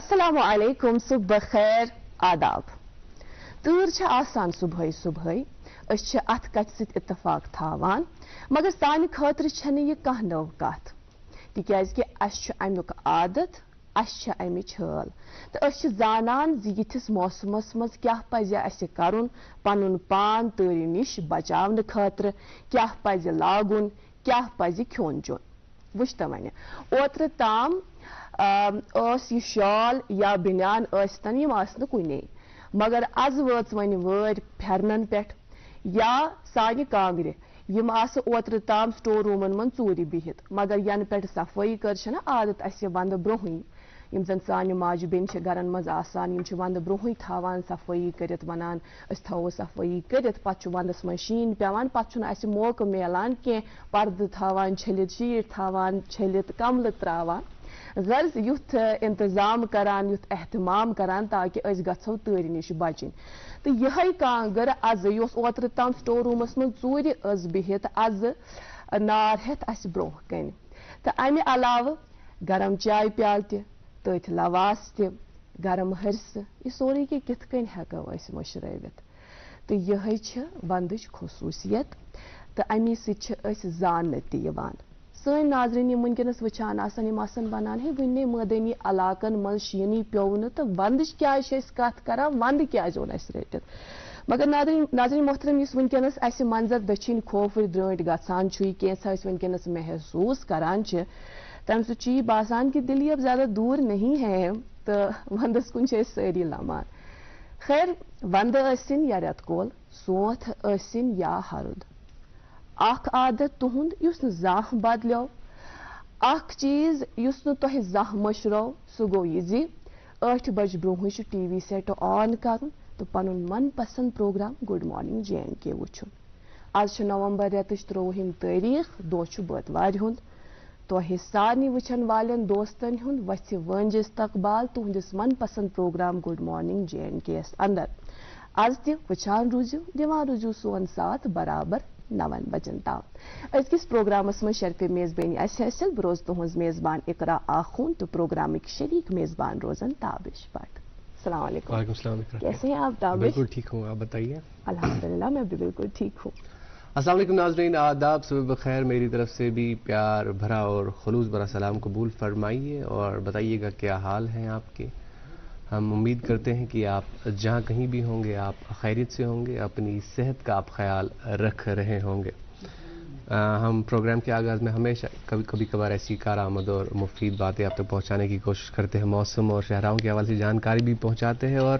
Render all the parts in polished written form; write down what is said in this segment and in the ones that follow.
السلام علیکم صبح خیر آداب تۭر چھِ آسان صبحٲے صبحٲے أسۍ چھِ اَتھ کَتھِ سۭتۍ اتفاق تھاوان مگر سانہِ خٲطرٕ چھَنہٕ یہِ کانٛہہ نٔو کَتھ تِکیٛازِ کہِ اَسہِ چھُ اَمیُک عادت اَسہِ چھِ اَمِچ حٲل تہٕ أسۍ چھِ زانان زِ یِتھِس موسمَس منٛز کیٛاہ پَزِ اَسہِ کَرُن پَنُن پان تۭرِ نِش بچاونہٕ خٲطرٕ کیٛاہ پَزِ لاگُن کیٛاہ پَزِ کھیوٚن چیوٚن وٕچھتہٕ وَنہِ اوترٕ تام ٲس یہِ شال یا بنیان ٲسۍتن یِم آسہٕ نہٕ کُنے مگر آز وٲژ وۄنۍ وٲرۍ پھٮ۪رنن پٮ۪ٹھ یا سانہِ کانٛگرِ یِم آسہٕ اوترٕ تام سٹور روٗمن منٛز ژوٗرِ بِہِتھ مگر ینہٕ پٮ۪ٹھ صفٲیی کٔر چھَنہ عادت اَسہِ ونٛدٕ برونٛہٕے یِم زن سانہِ ماجہِ بیٚنہِ چھِ گرن منٛز آسان یِم چھِ ونٛدٕ برونٛہٕے تھاوان صفٲیی کٔرِتھ ونان أسۍ تھاوو صفٲیی کٔرِتھ پتہٕ چھُ ونٛدس منٛز شیٖن پیٚوان پتہٕ چھُنہٕ اَسہِ موقعہٕ میلان کینٛہہ پردٕ تھاوان چھٔلِتھ شیٖٹ تھاوان چھٔلِتھ کملہٕ تراوان غرض یُتھ انتظام کران یُتھ احتمام کران تاکہِ أسۍ گژھو تۭرِ نِش بچٕنۍ تہٕ یِہے کانٛگٕر آزٕ یۄس اوترٕ تام سٹور روٗمس منٛز ژوٗرِ ٲس بِہِتھ آزٕ نار ہٮ۪تھ اَسہِ برونٛہہ کَنہِ تہٕ امہِ علاوٕ گرم چاے پیالہٕ تہِ تٔتھۍ لواس تہِ گرم ہرسہٕ یہِ سورُے کینٛہہ کِتھ کٔنۍ ہٮ۪کو أسۍ مٔشرٲوِتھ تہٕ یِہے چھِ ونٛدٕچ خصوٗصیت تہٕ امی سۭتۍ چھِ أسۍ زاننہٕ تہِ یِوان سٲنۍ ناظریٖن یِم وٕنکیٚنس وٕچھان آسن یِم آسن ونان ہے وُنہِ مٲدٲنی علاقن منٛز شیٖنٕے پیوٚو نہٕ تہٕ ونٛدٕچ کیٛازِ چھِ أسۍ کتھ کران ونٛدٕ کیٛازِ اوٚن اَسہِ رٔٹِتھ مگر ناظریٖن محترم یُس وٕنکیٚنس اَسہِ منظر دٔچھِنۍ کھوفٕرۍ درٛٲنٛٹۍ گژھان چھُ یہِ کینٛژھا أسۍ وٕنکیٚنس محسوٗس کران چھِ تمہِ سۭتۍ چھُ یہِ باسان کہِ دِل اب زیادہ دوٗر نہیں ہے تہٕ ونٛدس کُن چھِ أسۍ سٲری لمان خیر ونٛدٕ ٲسِنۍ یا رٮ۪تہٕ کول سونٛتھ ٲسِنۍ یا ہرُد اکھ عادت تُہُنٛد یُس نہٕ زانٛہہ بدلیو اکھ چیٖز یُس نہٕ تۄہہِ زانٛہہ مٔشرو سُہ گوٚو یہِ زِ 8 بجہِ برونٛہٕے چھُ ٹی وی سٮ۪ٹ آن کرُن تہٕ پنُن من پسنٛد پروگرام گُڈ مارنِنٛگ JNK وٕچھُن آز چھُ نومبر رٮ۪تٕچ 23 تٲریٖخ دۄہ چھُ بٲدوارِ ہُنٛد تۄہہِ سارنٕے وٕچھن والٮ۪ن دوستن ہُنٛد وژھِ وٲنٛجہِ استقبال تُہنٛدِس من پسنٛد پروگرام گُڈ مارنِنٛگ JNK یس اندر آز تہِ وٕچھان روٗزِو دِوان روٗزِو سون ساتھ برابر 9 بجن تام أزکِس پروگرامس منٛز شرکہٕ میزبٲنی اَسہِ حٲصِل بہٕ روزٕ تُہنٛز میزبان اقرا آخوٗن تہٕ پروگرامٕکۍ شریٖک میزبان روزن تابش بٹ السلام علیکم وعلیکم السلام کیسے ہیں آپ تابش؟ بالکل ٹھیک ہوں آپ بتائیے الحمدللہ میں بھی بالکل ٹھیک ہوں السلام علیکم ناظرین آداب صبح بخیر میری طرف سے بھی پیار بھرا اور خلوص بھرا سلام قبول فرمائیے اور بتائیے گا کیا حال ہیں آپ کے ہم امید کرتے ہیں کہ آپ جہاں کہیں بھی ہوں گے آپ خیریت سے ہوں گے اپنی صحت کا آپ خیال رکھ رہے ہوں گے ہم پروگرام کے آغاز میں ہمیشہ کبھی کبھار ایسی کارآمد اور مفید باتیں آپ تک پہنچانے کی کوشش کرتے ہیں موسم اور شہراؤں کے حوالے سے جانکاری بھی پہنچاتے ہیں اور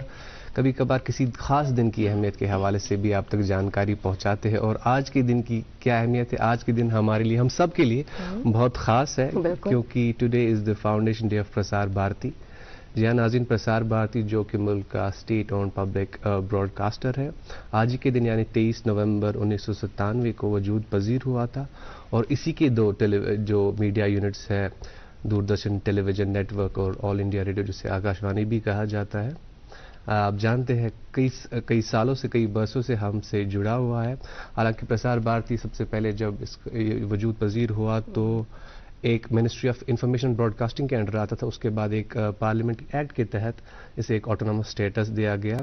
کبھی کبھار کسی خاص دن کی اہمیت کے حوالے سے بھی آپ تک جانکاری پہنچاتے ہیں اور آج کے دن کی کیا اہمیت ہے آج کے دن ہمارے لیے ہم سب کے لیے بہت خاص ہے کیونکہ today is the foundation day of Prasar Bharati جی ہاں ناظرین پرسار بھارتی جو کہ ملک کا state owned public broadcaster ہے آج ہی کے دن یعنی 23 نومبر 1997 کو وجود پذیر ہوا تھا اور اسی کے دو جو میڈیا یونٹس ہے دوردرشن ٹیلی ویژن نیٹ ورک اور آل انڈیا ریڈیو جسے آکاشوانی بھی کہا جاتا ہے آپ جانتے ہیں کئی سالوں سے کئی برسوں سے ہم سے جڑا ہوا ہے حالانکہ پرسار بھارتی سب سے پہلے جب اس وجود پذیر ہوا تو ایک ministry of information broadcasting کے انڈر آتا تھا اس کے بعد ایک پارلیمنٹ ایکٹ کے تحت اسے ایک آٹونومس اسٹیٹس دیا گیا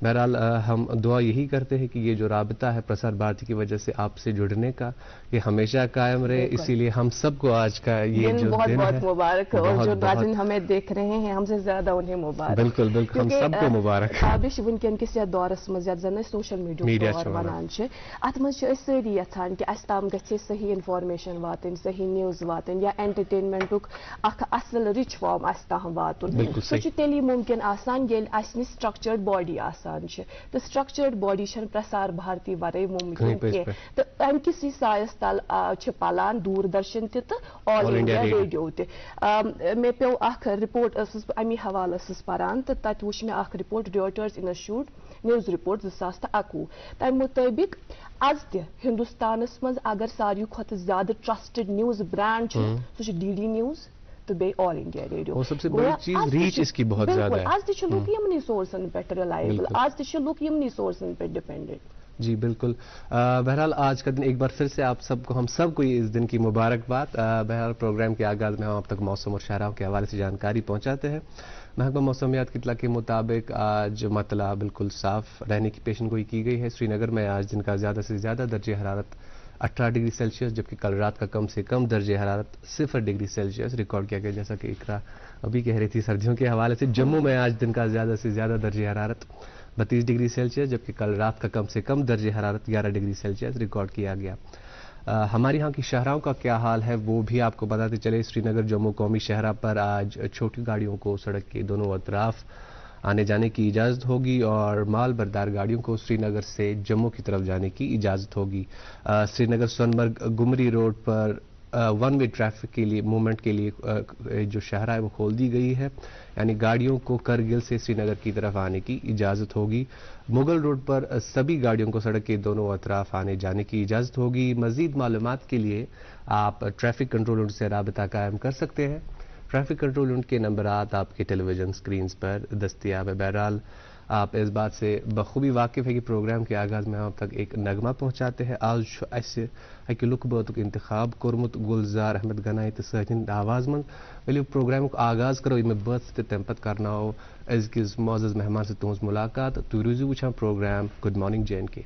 بہرحال ہم دعا یہی کرتے ہیں کہ یہ جو رابطہ ہے پرسار بھارتی کی وجہ سے آپ سے جڑنے کا یہ ہمیشہ قائم رہے اسی لیے ہم سب کو آج کا یہ جو بہت دن بہت ہے مبارک اور جو ناظرین ہمیں دیکھ رہے ہیں ہم سے زیادہ انہیں مبارک بالکل بالکل ہم سب کو مبارک تابش ونکین کس یتھ دورس منٛز یتھ زن سوشل میڈیا ونان چھِ اتھ منٛز چھِ أسۍ سٲری یژھان کہ اسہِ تام گژھِ صحیح انفارمیشن واتٕنۍ صحیح نیوز واتٕنۍ یا انٹرٹینمنٹُک اکھ اصل رِچ فارم اسہِ تام واتُن سُہ چھُ تیٚلی ممکن آسان ییٚلہِ اسہِ نِش سٹرکچٲرڈ باڈی آسان چھِ تہٕ سٹرکچٲرڈ باڈی چھنہٕ پرسار بھارتی ورٲے ممکن کینٛہہ تہٕ امہِ کِسٕے سایس تل چھِ پلان دوردرشن تہِ تہٕ آل انڈیا ریڈیو تہِ مےٚ پیوٚو اکھ رِپورٹ ٲسٕس بہٕ امی حوالہٕ ٲسٕس پران تہٕ تتہِ وٕچھ مےٚ اکھ رِپورٹ ریوٹرز انسٹیوٹ نیوز رِپورٹ 2021 تمہِ مُطٲبق آز تہِ ہندوستانس منٛز اگر ساروی کھۄتہٕ زیادٕ ٹرسٹڈ نیوز برانڈ چھُ سُہ چھُ DD نیوز تہٕ بیٚیہِ آل انڈیا ریڈیو سب سے بڑی چیز ریچ اس کی بہت زیادہ ہے آز تہِ چھِ لُکھ یِمنٕے سورسن پٮ۪ٹھ رِلایبل آز تہِ چھِ لُکھ یِمنٕے سورسن پٮ۪ٹھ ڈِپینڈنٹ جی بالکل. بہرحال آج کا دن ایک بار پھر سے آپ سب کو، ہم سب کو اس دن کی مبارکباد. بہرحال پروگرام کے آغاز میں ہم اب تک موسم اور شہراؤں کے حوالے سے جانکاری پہنچاتے ہیں. محکمہ موسمیات کی اطلاع کے مطابق آج مطلع بالکل صاف رہنے کی پیشن گوئی کی گئی ہے. سری نگر میں آج دن کا زیادہ سے زیادہ درجہ حرارت 18 ڈگری سیلسیس، جبکہ کل رات کا کم سے کم درجہ حرارت 0 ڈگری سیلسیس ریکارڈ کیا گیا. جیسا کہ اقرا ابھی کہہ رہی تھی سردیوں کے حوالے سے، جموں میں آج دن کا زیادہ سے زیادہ درجہ حرارت 32 ڈگری سیلسیس، جبکہ کل رات کا کم سے کم درجہ حرارت 11 ڈگری سیلسیس ریکارڈ کیا گیا. ہمارے یہاں کی شاہراہوں کا کیا حال ہے وہ بھی آپ کو بتاتے چلے. سری نگر جموں قومی شاہراہ پر آج چھوٹی گاڑیوں کو سڑک کے دونوں اطراف آنے جانے کی اجازت ہوگی اور مال بردار گاڑیوں کو سری نگر سے جموں کی طرف جانے کی اجازت ہوگی. سری نگر سونمرگ گمری روڈ پر ون وے ٹریفک کے لیے موومنٹ کے لیے جو شاہراہ ہے وہ کھول دی گئی ہے، یعنی گاڑیوں کو کرگل سے سری نگر کی طرف آنے کی اجازت ہوگی. مغل روڈ پر سبھی گاڑیوں کو سڑک کے دونوں اطراف آنے جانے کی اجازت ہوگی. مزید معلومات کے لیے آپ ٹریفک کنٹرول یونٹ سے رابطہ قائم کر سکتے ہیں. ٹریفک کنٹرول یونٹ کے نمبرات آپ کے ٹیلی ویژن سکرینز پر دستیاب ہے. بہرحال آپ اس بات سے بخوبی واقف ہے کہ پروگرام کے آغاز میں ہم تک ایک نغمہ پہنچاتے ہیں. آج اسہ اکہ لک باتک انتخاب کورمت گلزار احمد گنائی تو سہند آواز من. ولو پروگرام آغاز کرو یہ بات تم پتہ کرناو ازکس معزز مہمان سے تہذ ملاقات. تھی روزو وچھان programme good morning J and K.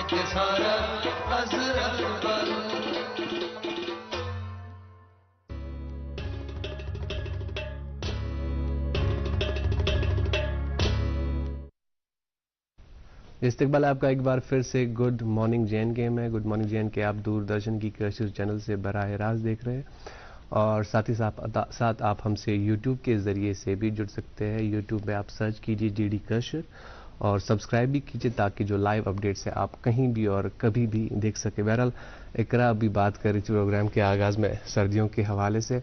ये सारा हजरत बल इस्तकबाल आपका एक बार फिर से गुड मॉर्निंग जैन गेम है। गुड मॉर्निंग जैन के आप दूरदर्शन की कशिश चैनल से बराह रास्त देख रहे हैं और साथ ही साथ आप हमसे यूट्यूब के ज़रिए से भी जुड़ सकते हैं। यूट्यूब पे आप सर्च कीजिए DD कशिश और सब्सक्राइब भी कीजिए ताकि जो लाइव अपडेट्स है आप कहीं भी और कभी भी देख सके। बहरहाल इकरा अभी बात कर रही थी प्रोग्राम के आगाज़ में सर्दियों के हवाले से,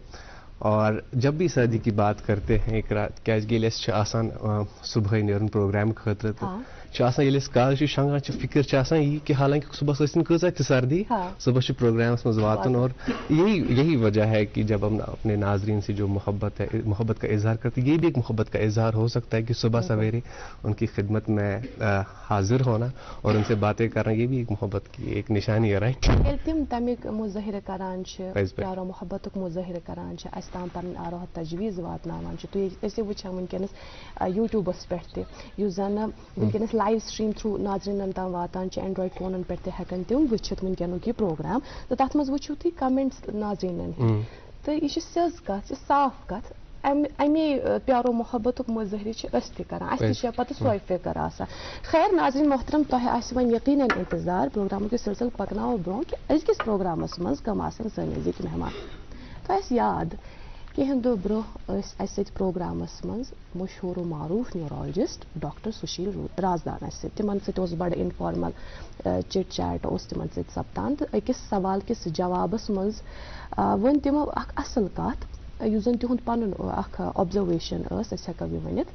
और जब भी सर्दी की बात करते हैं इकरा क्या आसान सुबह नेरन प्रोग्राम खतर शंगा फिक्र ये कि हालांकि सुबह कज़ा सर्दी सुबह प्रोग्राम मज वातन, और यही वजह है कि जब हम अपने नाजरीन से जो मोहब्बत का इजहार करते हैं, ये भी एक मोहब्बत का इजहार हो सकता है कि सुबह सवेरे उनकी खिदमत में हाजिर होना और उनसे बातें करना, ये भी एक मोहब्बत की एक निशानी है। राइट तम तमिक मुज़ाहिर करान प्यारो मोहब्बत मुज़ाहिर करान ताम पन आरो तजवीज़ वातनावान तुम वुचान वनकस यूट्यूबस पे जन वनकस लाइव स्ट्रीम थ्रू नाजरीन तम वातान एंड्रॉइड फोन पे हेकन तम वुचित वनकनुक यह प्रोग्राम तो तथ मज वुचो तुम कमेंट्स नाजरीन तो यह सज कत साफ कत अमे प्यारो मोहब्बत मुज़ाहिर करान पे सोई फिक्र आसान। खैर नाज़रीन मोहतरम तुम यकीनन इंतजार प्रोग्राम के सिलसिल पकनो ब्रो कि अजकिस प्रोग्रामस मज कम आसन सन नज़दीक मेहमान तो याद कहें दो ब्रो प्रोग्रामस मज मशहूर मारूफ न्यूरोलॉजिस्ट डॉक्टर सुशील राजदान तिमन सत बड़ इनफॉर्मल चिट चैट तिमन सपदान तो अकिस सवाल किस जवाबस मज वन तिमो असल कत जन तिहुंद पन ऑब्जर्वेशन हेको यह वनित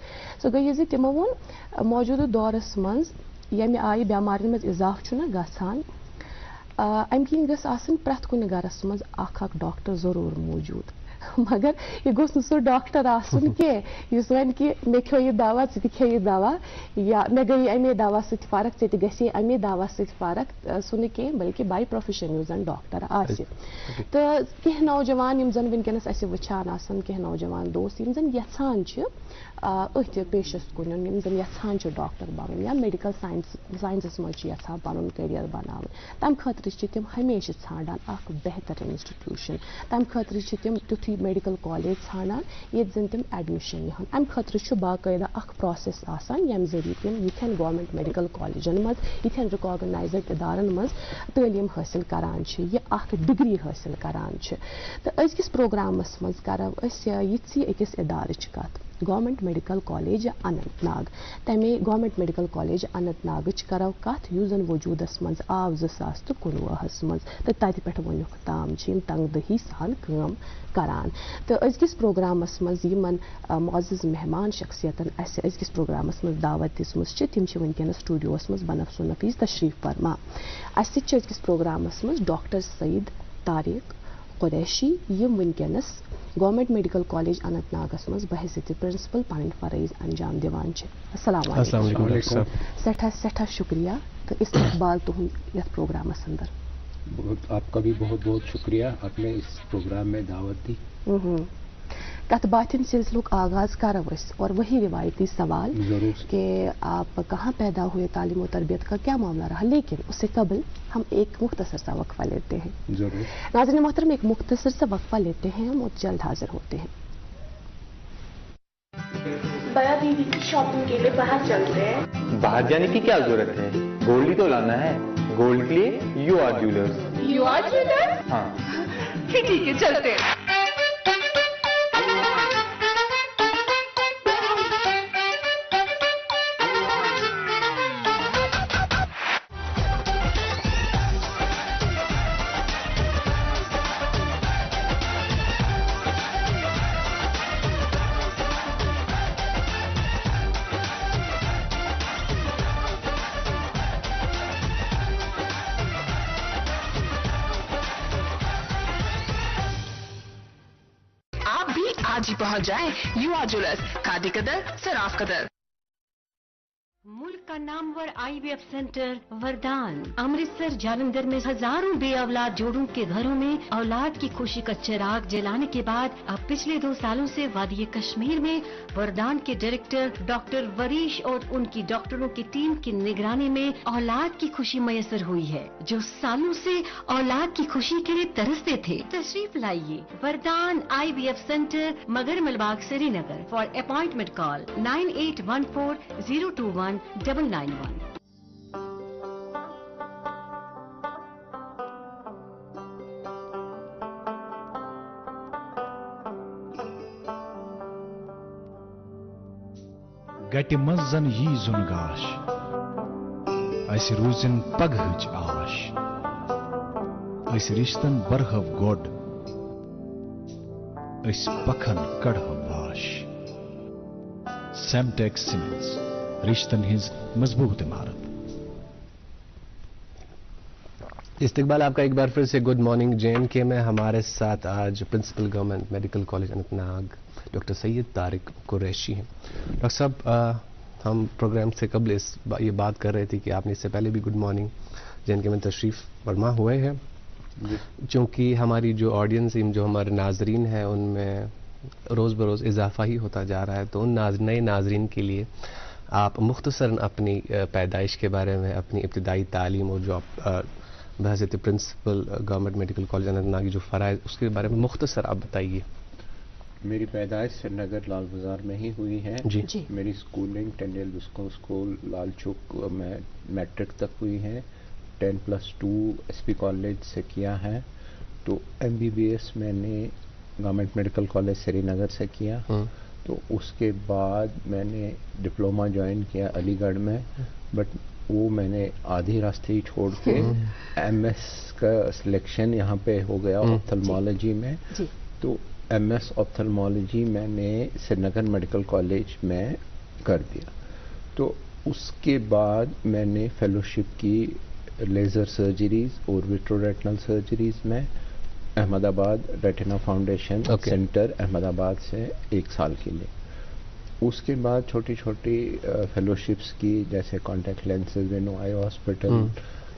सो गई तिमो वोन मौजूदा दौरस मज यमे आय बेमारिन मज इजाफ गसान अम किन गस आसन प्रथ कुन गरस मज अख डॉक्टर जरूर मौजूद, मगर यह गोस सो डॉक्टर आसन कह वन कि मे खो यह दवा चे खे यह दवा या मे गई अमे दवा सत फर्क चे गे अमे दवा सत फर्क सो कह बल्कि बाय प्रोफेशन यु जन डॉक्टर आसि तो कह नौजवान यम जन वनकस अस वुचान आसन कह नौजवान दोस्त यम जन यछान अथ पेशस कुन यम जन यछान डॉक्टर बनन या मेडिकल साइंसस मज यछान पन करियर बनावन तम खतर तम हमेशा छाड़ान अख बेहतर इंस्टीट्यूशन तम खतर तम तुथु मेडिकल कॉलेज छाड़ान ये जन तम एडमिशन यहान अम खतर बाकायदा अख प्रोसेस आसान यम जरिए तम यथन गवर्नमेंट मेडिकल कॉलेजन मज यथन रिकॉग्नाइज्ड इदारन मज तालीम हासिल करान यह अख डिग्री हासिल करान तो अजकिस प्रोग्रामस मज करो यी अकिस इदारच कत गवर्नमेंट मेडिकल कॉलेज अनंतनाग तमे गवर्नमेंट मेडिकल कॉलेज अनंतनाग करो कत यूजन वजूदस मज आव 2019 मज तो तत पे वनुक ताम तंगदही सान काम करान तो अजकिस प्रोग्रामस मज यमन मुअज़्ज़िज़ मेहमान शख्सियतन अजकिस प्रोग्रामस मज दावत दिसमस तिम वनकस स्टूडियोस मज बनफसो नफीस तशरीफ फरमा अजकिस प्रोग्रामस मज डॉक्टर सईद तारिक कुरैशी यम वनकस गवर्नमेंट मेडिकल कॉलेज अनंतनागस मज बहसियत प्रिंसिपल पन फरज अंजाम दिवान अस्सलाम वालेकुम सठा शुक्रिया तो इस्तकबाल तुहंद यथ प्रोग्रामस अंदर आपका भी बहुत बहुत शुक्रिया आपने इस प्रोग्राम में दावत दी। कत बातिन सिलसिलों का आगाज करो और वही रिवायती सवाल कि आप कहाँ पैदा हुए, तालीम और तरबियत का क्या मामला रहा, लेकिन उससे कबल हम एक मुख्तसर सा वक्फा लेते हैं। नाज़रीन मोहतरम एक मुख्तसर सा वक्फा लेते हैं हम और जल्द हाजिर होते हैं। बया दीदी की शॉपिंग के लिए बाहर चलते हैं। बाहर जाने की क्या जरूरत है, गोल्ड ही तो लाना है। गोल्ड के लिए you are jewellers. You are jewellers? हाँ ठीक है चलते हैं। आज ही पहुंच जाएं यू आर ज्वेलर्स, खादी कदर, सराफ कदर। मुल्क का नामवर IVF सेंटर वरदान अमृतसर जालंधर में हजारों बे औलाद जोड़ों के घरों में औलाद की खुशी का चिराग जलाने के बाद अब पिछले 2 सालों से वादी कश्मीर में वरदान के डायरेक्टर डॉक्टर वरीश और उनकी डॉक्टरों की टीम की निगरानी में औलाद की खुशी मयसर हुई है। जो सालों से औलाद की खुशी के लिए तरसते थे, तशरीफ लाइए वरदान IVF centre Magar Malbagh Srinagar. For appointment call 9814021991। गटि मंज जन यी जुन गाश अस रूजन पगहच आश अस रिश्तन बरहव गोड अस पखन कढ़व वाश सेमटेक्स सीमेंट्स रिश्तन हिज मजबूत इमारत। इस्तकबाल आपका एक बार फिर से गुड मॉर्निंग JNK में। हमारे साथ आज principal government medical college Anantnag doctor Syed Tariq Qureshi हैं। डॉक्टर साहब, हम प्रोग्राम से कबल ये बात कर रहे थे कि आपने इससे पहले भी गुड मॉर्निंग JNK में तशरीफ़ फरमा हुए हैं, क्योंकि हमारी जो ऑडियंस, जो हमारे नाजरीन हैं, उनमें रोज़ बरोज़ इजाफा ही होता जा रहा है। तो उन नए नाजरीन के लिए आप मुख्तसरन अपनी पैदाइश के बारे में, अपनी इब्तिदाई तालीम और जो आप बहैसियत principal government medical college Anantnag की जो फ़राइज़, उसके बारे में मुख्तसर आप बताइए। मेरी पैदाइश श्रीनगर लाल बाजार में ही हुई है जी। मेरी स्कूलिंग टेंडियल बिस्को स्कूल लाल चौक में मैट्रिक तक हुई है। 10+2 SP कॉलेज से किया है। तो MBBS मैंने गवर्नमेंट मेडिकल कॉलेज श्रीनगर से किया। तो उसके बाद मैंने डिप्लोमा ज्वाइन किया अलीगढ़ में, बट वो मैंने आधी रास्ते ही छोड़ के MS का सिलेक्शन यहाँ पे हो गया ऑप्थेल्मोलॉजी में। तो MS ऑप्थेल्मोलॉजी मैंने श्रीनगर मेडिकल कॉलेज में कर दिया। तो उसके बाद मैंने फेलोशिप की लेज़र सर्जरीज और विट्रोरेटिनल सर्जरीज में Ahmedabad retina foundation centre Ahmedabad से 1 साल के लिए। उसके बाद छोटी छोटी फेलोशिप्स की, जैसे कॉन्टैक्ट लेंसेज में आई हॉस्पिटल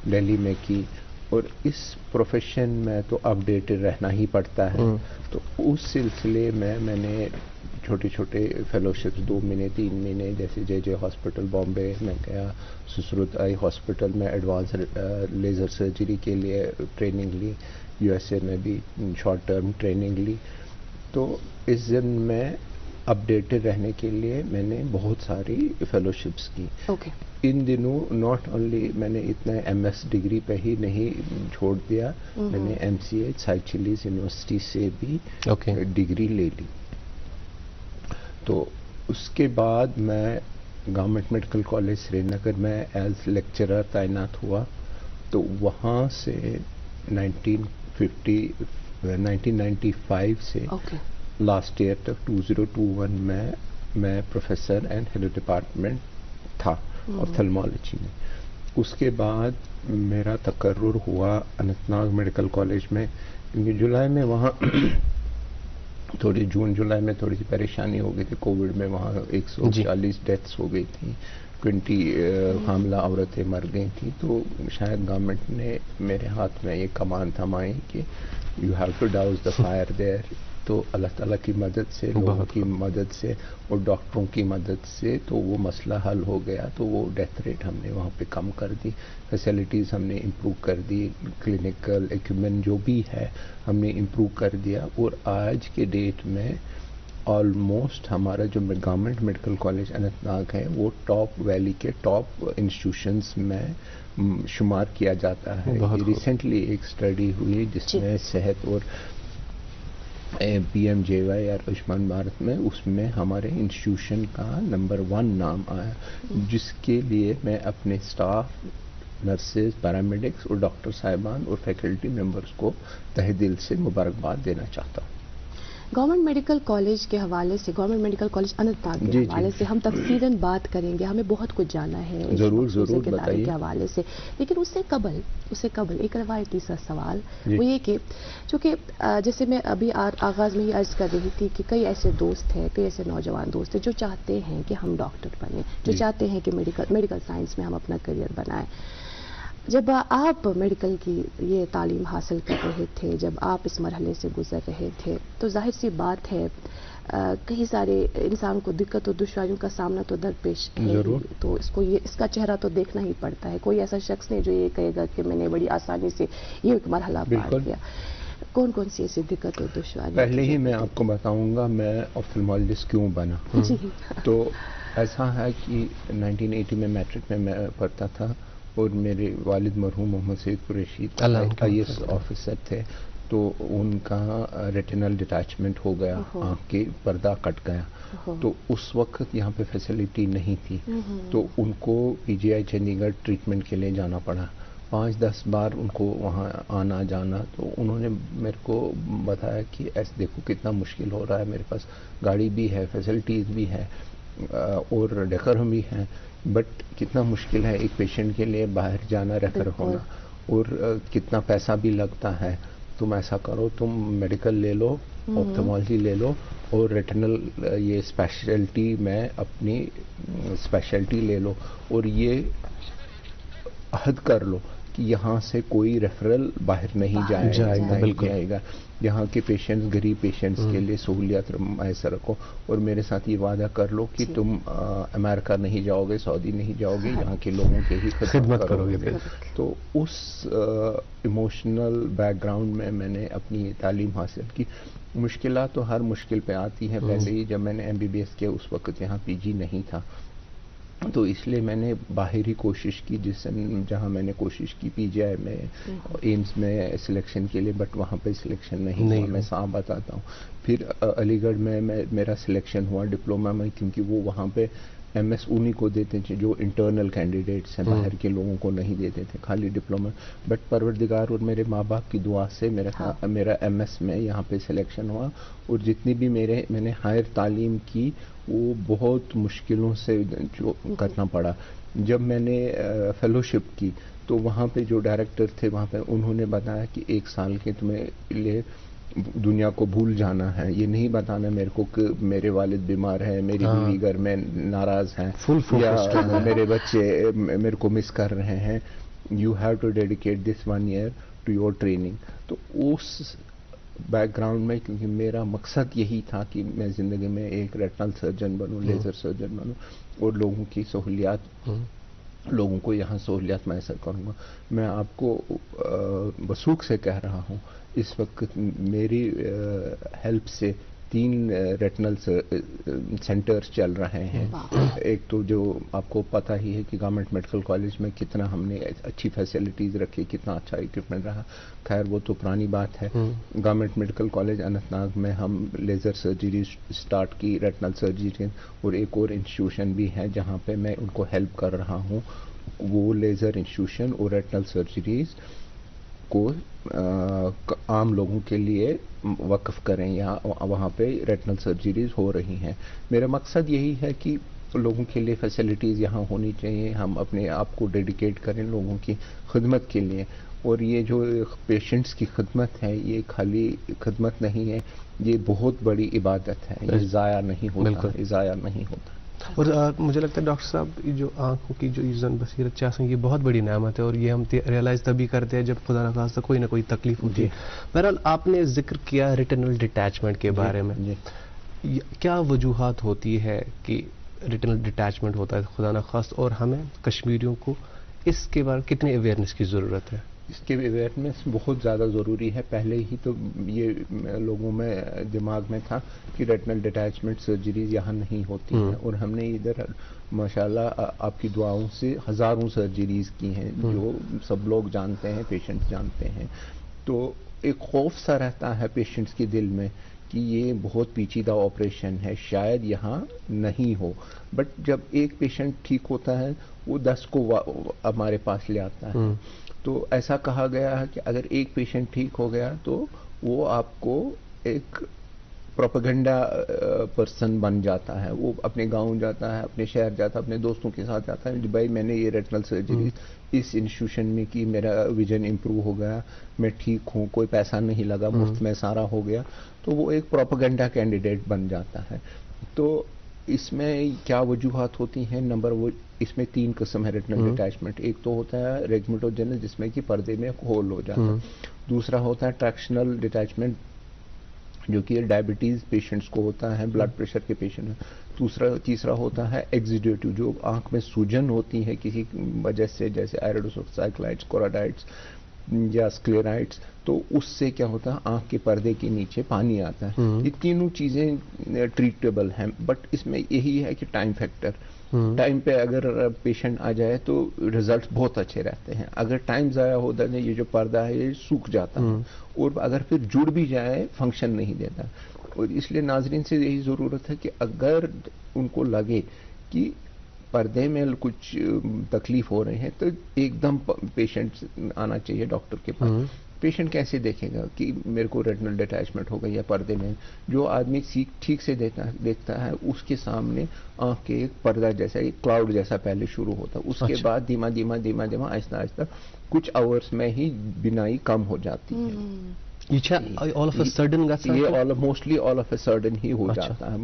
दिल्ली में की। और इस प्रोफेशन में तो अपडेटेड रहना ही पड़ता है। तो उस सिलसिले में मैंने छोटे छोटे फेलोशिप्स 2 महीने 3 महीने, जैसे JJ हॉस्पिटल बॉम्बे में गया, सुसरुत आई हॉस्पिटल में एडवांस लेज़र सर्जरी के लिए ट्रेनिंग ली, USA में भी शॉर्ट टर्म ट्रेनिंग ली। तो इस दिन में अपडेटेड रहने के लिए मैंने बहुत सारी फेलोशिप्स की। इन दिनों नॉट ओनली मैंने इतना MS डिग्री पे ही नहीं छोड़ दिया, मैंने MCH साइचिलीज यूनिवर्सिटी से भी डिग्री ले ली। तो उसके बाद मैं गवर्नमेंट मेडिकल कॉलेज श्रीनगर में एज लेक्चरर तैनात हुआ। तो वहाँ से 1995 से लास्ट ईयर तक 2021 में मैं प्रोफेसर एंड हेड डिपार्टमेंट था ऑप्थेल्मोलॉजी में। उसके बाद मेरा तकर्रुर हुआ अनंतनाग मेडिकल कॉलेज में, क्योंकि जुलाई में वहाँ जून जुलाई में थोड़ी सी परेशानी हो गई थी कोविड में। वहाँ 140 डेथ्स हो गई थी, 20 हामला औरतें मर गई थी। तो शायद गवर्नमेंट ने मेरे हाथ में ये कमान थमाई कि you have to douse the fire there. तो अल्लाह ताला की मदद से, लोगों की मदद से और डॉक्टरों की मदद से तो वो मसला हल हो गया। तो वो डेथ रेट हमने वहाँ पे कम कर दी, फैसिलिटीज़ हमने इम्प्रूव कर दी, क्लिनिकल इक्विपमेंट जो भी है हमने इम्प्रूव कर दिया। और आज के डेट में ऑलमोस्ट हमारा जो गवर्नमेंट मेडिकल कॉलेज अनंतनाग है वो टॉप वैली के टॉप इंस्टीट्यूशंस में शुमार किया जाता है। रिसेंटली एक स्टडी हुई जिसमें सेहत और PMJY या आयुष्मान भारत में, उसमें हमारे इंस्टीट्यूशन का नंबर 1 नाम आया, जिसके लिए मैं अपने स्टाफ, नर्सेज, पैरामेडिक्स और डॉक्टर साहिबान और फैकल्टी मेंबर्स को तहे दिल से मुबारकबाद देना चाहता हूँ। गवर्नमेंट मेडिकल कॉलेज के हवाले से, गवर्नमेंट मेडिकल कॉलेज अनंतनाग के जी, हवाले जी। से हम तफसीलन बात करेंगे, हमें बहुत कुछ जाना है इस जरूर, मखसूस जरूर इदारे बताइए। के हवाले से। लेकिन उससे कबल एक रवायती सा सवाल जी। वो ये कि चूँकि जैसे मैं अभी आगाज़ में ही अर्ज़ कर रही थी कि कई ऐसे दोस्त हैं, कई ऐसे नौजवान दोस्त हैं जो चाहते हैं कि हम डॉक्टर बने, जो जी। चाहते हैं कि मेडिकल साइंस में हम अपना करियर बनाएं। जब आप मेडिकल की ये तालीम हासिल कर रहे थे, जब आप इस मरहले से गुजर रहे थे, तो जाहिर सी बात है कई सारे इंसान को दिक्कत और दुश्वारियों का सामना तो दरपेश है ही। जरूर। तो इसका चेहरा तो देखना ही पड़ता है। कोई ऐसा शख्स नहीं जो ये कहेगा कि मैंने बड़ी आसानी से ये एक मरहला पार बिल्कुल। किया। कौन कौन सी ऐसी दिक्कत और दुश्वारी? पहले ही मैं आपको बताऊंगा मैं ऑफ्थल्मोलॉजिस्ट क्यों बना। जी। तो ऐसा है कि 1980 में मैट्रिक में मैं पढ़ता था और मेरे वालिद मरहूम मोहम्मद सईद कुरैशी IAS ऑफिसर थे, तो उनका रेटिनल डिटैचमेंट हो गया, आँख के पर्दा कट गया। तो उस वक्त यहाँ पे फैसिलिटी नहीं थी, तो उनको PGI चंडीगढ़ ट्रीटमेंट के लिए जाना पड़ा। 5-10 बार उनको वहाँ आना जाना, तो उन्होंने मेरे को बताया कि ऐसे देखो कितना मुश्किल हो रहा है, मेरे पास गाड़ी भी है, फैसिलिटीज़ भी है और डेकोरम भी है, बट कितना मुश्किल है एक पेशेंट के लिए बाहर जाना, रेफर होना, और कितना पैसा भी लगता है। तुम ऐसा करो, तुम मेडिकल ले लो, ऑप्थेमोलॉजी ले लो और रेटिनल ये स्पेशलिटी में अपनी स्पेशलिटी ले लो, और ये अहद कर लो कि यहाँ से कोई रेफरल बाहर नहीं जाएगा। यहाँ के पेशेंट्स, गरीब पेशेंट्स के लिए सहूलियत मैसर रखो, और मेरे साथ ये वादा कर लो कि तुम अमेरिका नहीं जाओगे, सऊदी नहीं जाओगे, यहाँ के लोगों के ही खिदमत करोगे। तो उस इमोशनल बैकग्राउंड में मैंने अपनी तालीम हासिल की। मुश्किलात तो हर मुश्किल पे आती हैं। पहले ही जब मैंने MBBS किया उस वक्त यहाँ PG नहीं था, तो इसलिए मैंने बाहरी कोशिश की, जहाँ मैंने कोशिश की PGI में, एम्स में सिलेक्शन के लिए, बट वहाँ पे सिलेक्शन नहीं हुआ। मैं साफ बताता हूँ। फिर अलीगढ़ में मेरा सिलेक्शन हुआ डिप्लोमा में, क्योंकि वो वहाँ पे MS उन्हीं को देते थे जो इंटरनल कैंडिडेट्स हैं, बाहर के लोगों को नहीं देते थे, खाली डिप्लोमा। बट परवरदिगार और मेरे माँ बाप की दुआ से मेरा MS में यहाँ पे सिलेक्शन हुआ, और जितनी भी मैंने हायर तालीम की वो बहुत मुश्किलों से जो करना पड़ा। जब मैंने फेलोशिप की तो वहाँ पे जो डायरेक्टर थे वहाँ पे उन्होंने बताया कि 1 साल के तुम्हें लिए दुनिया को भूल जाना है, ये नहीं बताना मेरे को कि मेरे वालिद बीमार हैं, मेरी बीवी घर में नाराज हैं, या मेरे बच्चे मेरे को मिस कर रहे हैं। You have to dedicate this 1 year to your training. तो उस बैकग्राउंड में, क्योंकि मेरा मकसद यही था कि मैं ज़िंदगी में एक रेटिनल सर्जन बनूं, लेज़र सर्जन बनूं, और लोगों की सहूलियात, लोगों को यहाँ सहूलियात मैसर करूँगा। मैं आपको वसूख से कह रहा हूँ, इस वक्त मेरी हेल्प से 3 रेटिनल सेंटर्स चल रहे हैं। एक तो जो आपको पता ही है कि गवर्नमेंट मेडिकल कॉलेज में कितना हमने अच्छी फैसिलिटीज़ रखी, कितना अच्छा इक्विपमेंट रहा। खैर वो तो पुरानी बात है। गवर्नमेंट मेडिकल कॉलेज अनंतनाग में हम लेज़र सर्जरी स्टार्ट की, रेटिनल सर्जरी, और एक और इंस्टीट्यूशन भी है जहाँ पे मैं उनको हेल्प कर रहा हूँ। वो लेज़र इंस्टीट्यूशन और रेटिनल सर्जरीज को आम लोगों के लिए वक्फ करें, या वहाँ पे रेटिनल सर्जरीज हो रही हैं। मेरा मकसद यही है कि लोगों के लिए फैसिलिटीज़ यहाँ होनी चाहिए, हम अपने आप को डेडिकेट करें लोगों की खिदमत के लिए। और ये जो पेशेंट्स की खिदमत है, ये खाली खिदमत नहीं है, ये बहुत बड़ी इबादत है, ये ज़ाया नहीं होता, ये ज़ाया नहीं होता। और मुझे लगता है डॉक्टर साहब, ये जो आंखों की जो इज़न बसीरत चाहते हैं, ये बहुत बड़ी नेमत है, और ये हम रियलाइज़ तभी करते हैं जब खुदा न खास्ता कोई ना कोई तकलीफ होती है। बहरहाल आपने जिक्र किया रेटिनल डिटैचमेंट के बारे में, क्या वजूहात होती है कि रेटिनल डिटैचमेंट होता है खुदा न खास्ता, और हमें कश्मीरियों को इसके बारे में कितनी अवेयरनेस की ज़रूरत है? इसके अवेयरनेस बहुत ज़्यादा ज़रूरी है। पहले ही तो ये लोगों में दिमाग में था कि रेटिनल डिटैचमेंट सर्जरीज यहाँ नहीं होती हैं, और हमने इधर माशाल्लाह आपकी दुआओं से हज़ारों सर्जरीज की हैं, जो सब लोग जानते हैं, पेशेंट्स जानते हैं। तो एक खौफ सा रहता है पेशेंट्स के दिल में कि ये बहुत पेचीदा ऑपरेशन है, शायद यहाँ नहीं हो। बट जब एक पेशेंट ठीक होता है, वो 10 को हमारे पास ले आता है। तो ऐसा कहा गया है कि अगर एक पेशेंट ठीक हो गया तो वो आपको एक प्रोपेगेंडा पर्सन बन जाता है, वो अपने गांव जाता है, अपने शहर जाता है, अपने दोस्तों के साथ जाता है, भाई मैंने ये रेटिनल सर्जरी इस इंस्टीट्यूशन में की, मेरा विजन इंप्रूव हो गया, मैं ठीक हूँ, कोई पैसा नहीं लगा, मुफ्त में सारा हो गया, तो वो एक प्रोपेगेंडा कैंडिडेट बन जाता है। तो इसमें क्या वजूहात होती हैं? वो इसमें 3 किस्म है रेटिनल डिटैचमेंट। एक तो होता है रेगमेटोजेनस, जिसमें कि पर्दे में होल हो जाता है। दूसरा होता है ट्रैक्शनल डिटैचमेंट, जो कि डायबिटीज पेशेंट्स को होता है, ब्लड प्रेशर के पेशेंट में। तीसरा होता है एक्जिडेटिव, जो आंख में सूजन होती है किसी वजह से, जैसे आयरोडोसाइक्लाइट्स, कोराडाइट्स या स्क्लेराइट्स, तो उससे क्या होता है आंख के पर्दे के नीचे पानी आता है। ये तीनों चीजें ट्रीटेबल हैं, बट इसमें यही है कि टाइम फैक्टर, टाइम पे अगर पेशेंट आ जाए तो रिजल्ट बहुत अच्छे रहते हैं। अगर टाइम ज़ाया होता है, ये जो पर्दा है ये सूख जाता है, और अगर फिर जुड़ भी जाए फंक्शन नहीं देता। और इसलिए नाजरीन से यही ज़रूरत है कि अगर उनको लगे कि पर्दे में कुछ तकलीफ हो रहे हैं तो एकदम पेशेंट आना चाहिए डॉक्टर के पास। पेशेंट कैसे देखेगा कि मेरे को रेटिनल डिटैचमेंट हो गई है पर्दे में? जो आदमी ठीक से देखता है उसके सामने आंख के एक पर्दा जैसा, एक क्लाउड जैसा पहले शुरू होता है, उसके बाद धीमा धीमा आहिस्ता आहिस्ता कुछ आवर्स में ही बिनाई कम हो जाती है। ये ऑल ऑफ अ सडन ये mostly all of a sudden ही हो जाता है,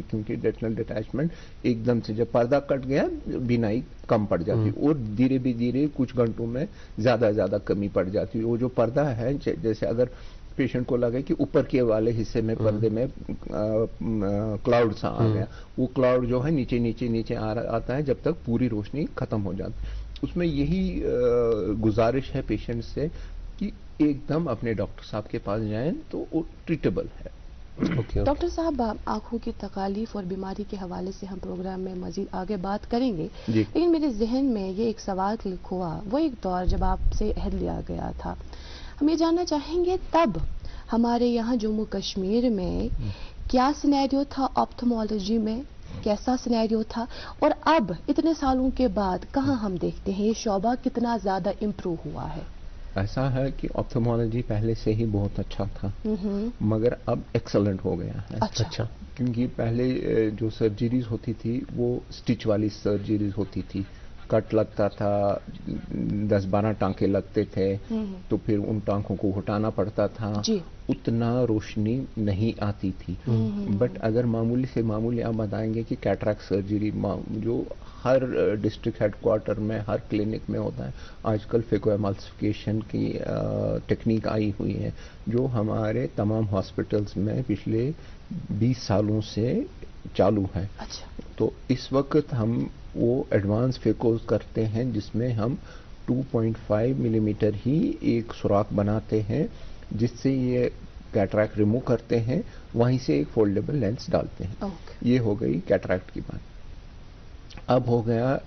क्योंकि रेटिनल डिटैचमेंट एकदम से जब पर्दा कट गया बिनाई कम पड़ जाती है, और धीरे कुछ घंटों में ज्यादा कमी पड़ जाती है। वो जो पर्दा है, जैसे अगर पेशेंट को लगे कि ऊपर के वाले हिस्से में पर्दे में क्लाउड सा आ गया, वो क्लाउड जो है नीचे आता है जब तक पूरी रोशनी खत्म हो जाती है। उसमें यही गुजारिश है पेशेंट से कि एकदम अपने डॉक्टर साहब के पास जाएं तो वो ट्रीटेबल है। डॉक्टर साहब, आंखों की तकालीफ और बीमारी के हवाले से हम प्रोग्राम में मजीद आगे बात करेंगे, लेकिन मेरे जहन में ये एक सवाल क्लिक हुआ, वो एक दौर जब आपसे अहद लिया गया था। हम ये जानना चाहेंगे तब हमारे यहाँ जम्मू कश्मीर में क्या सिनेरियो था ऑप्थेमोलॉजी में, कैसा सिनेरियो था, और अब इतने सालों के बाद कहाँ हम देखते हैं ये शोबा कितना ज्यादा इम्प्रूव हुआ है? ऐसा है कि ऑप्थेमोलॉजी पहले से ही बहुत अच्छा था, मगर अब एक्सलेंट हो गया है। अच्छा। क्योंकि पहले जो सर्जरीज होती थी वो स्टिच वाली सर्जरीज होती थी, कट लगता था, 10-12 टांके लगते थे, तो फिर उन टांकों को हटाना पड़ता था, उतना रोशनी नहीं आती थी। बट अगर मामूली से मामूली आप बताएंगे कि कैटरैक्ट सर्जरी जो हर डिस्ट्रिक्ट हेडक्वार्टर में, हर क्लिनिक में होता है, आजकल फेकोएमल्सिफिकेशन की टेक्निक आई हुई है, जो हमारे तमाम हॉस्पिटल्स में पिछले 20 सालों से चालू है। अच्छा। तो इस वक्त हम वो एडवांस फेकोज करते हैं जिसमें हम 2.5 मिलीमीटर ही एक सुराख बनाते हैं, जिससे ये कैटरैक्ट रिमूव करते हैं, वहीं से एक फोल्डेबल लेंस डालते हैं। ये हो गई कैटरैक्ट की बात। अब हो गया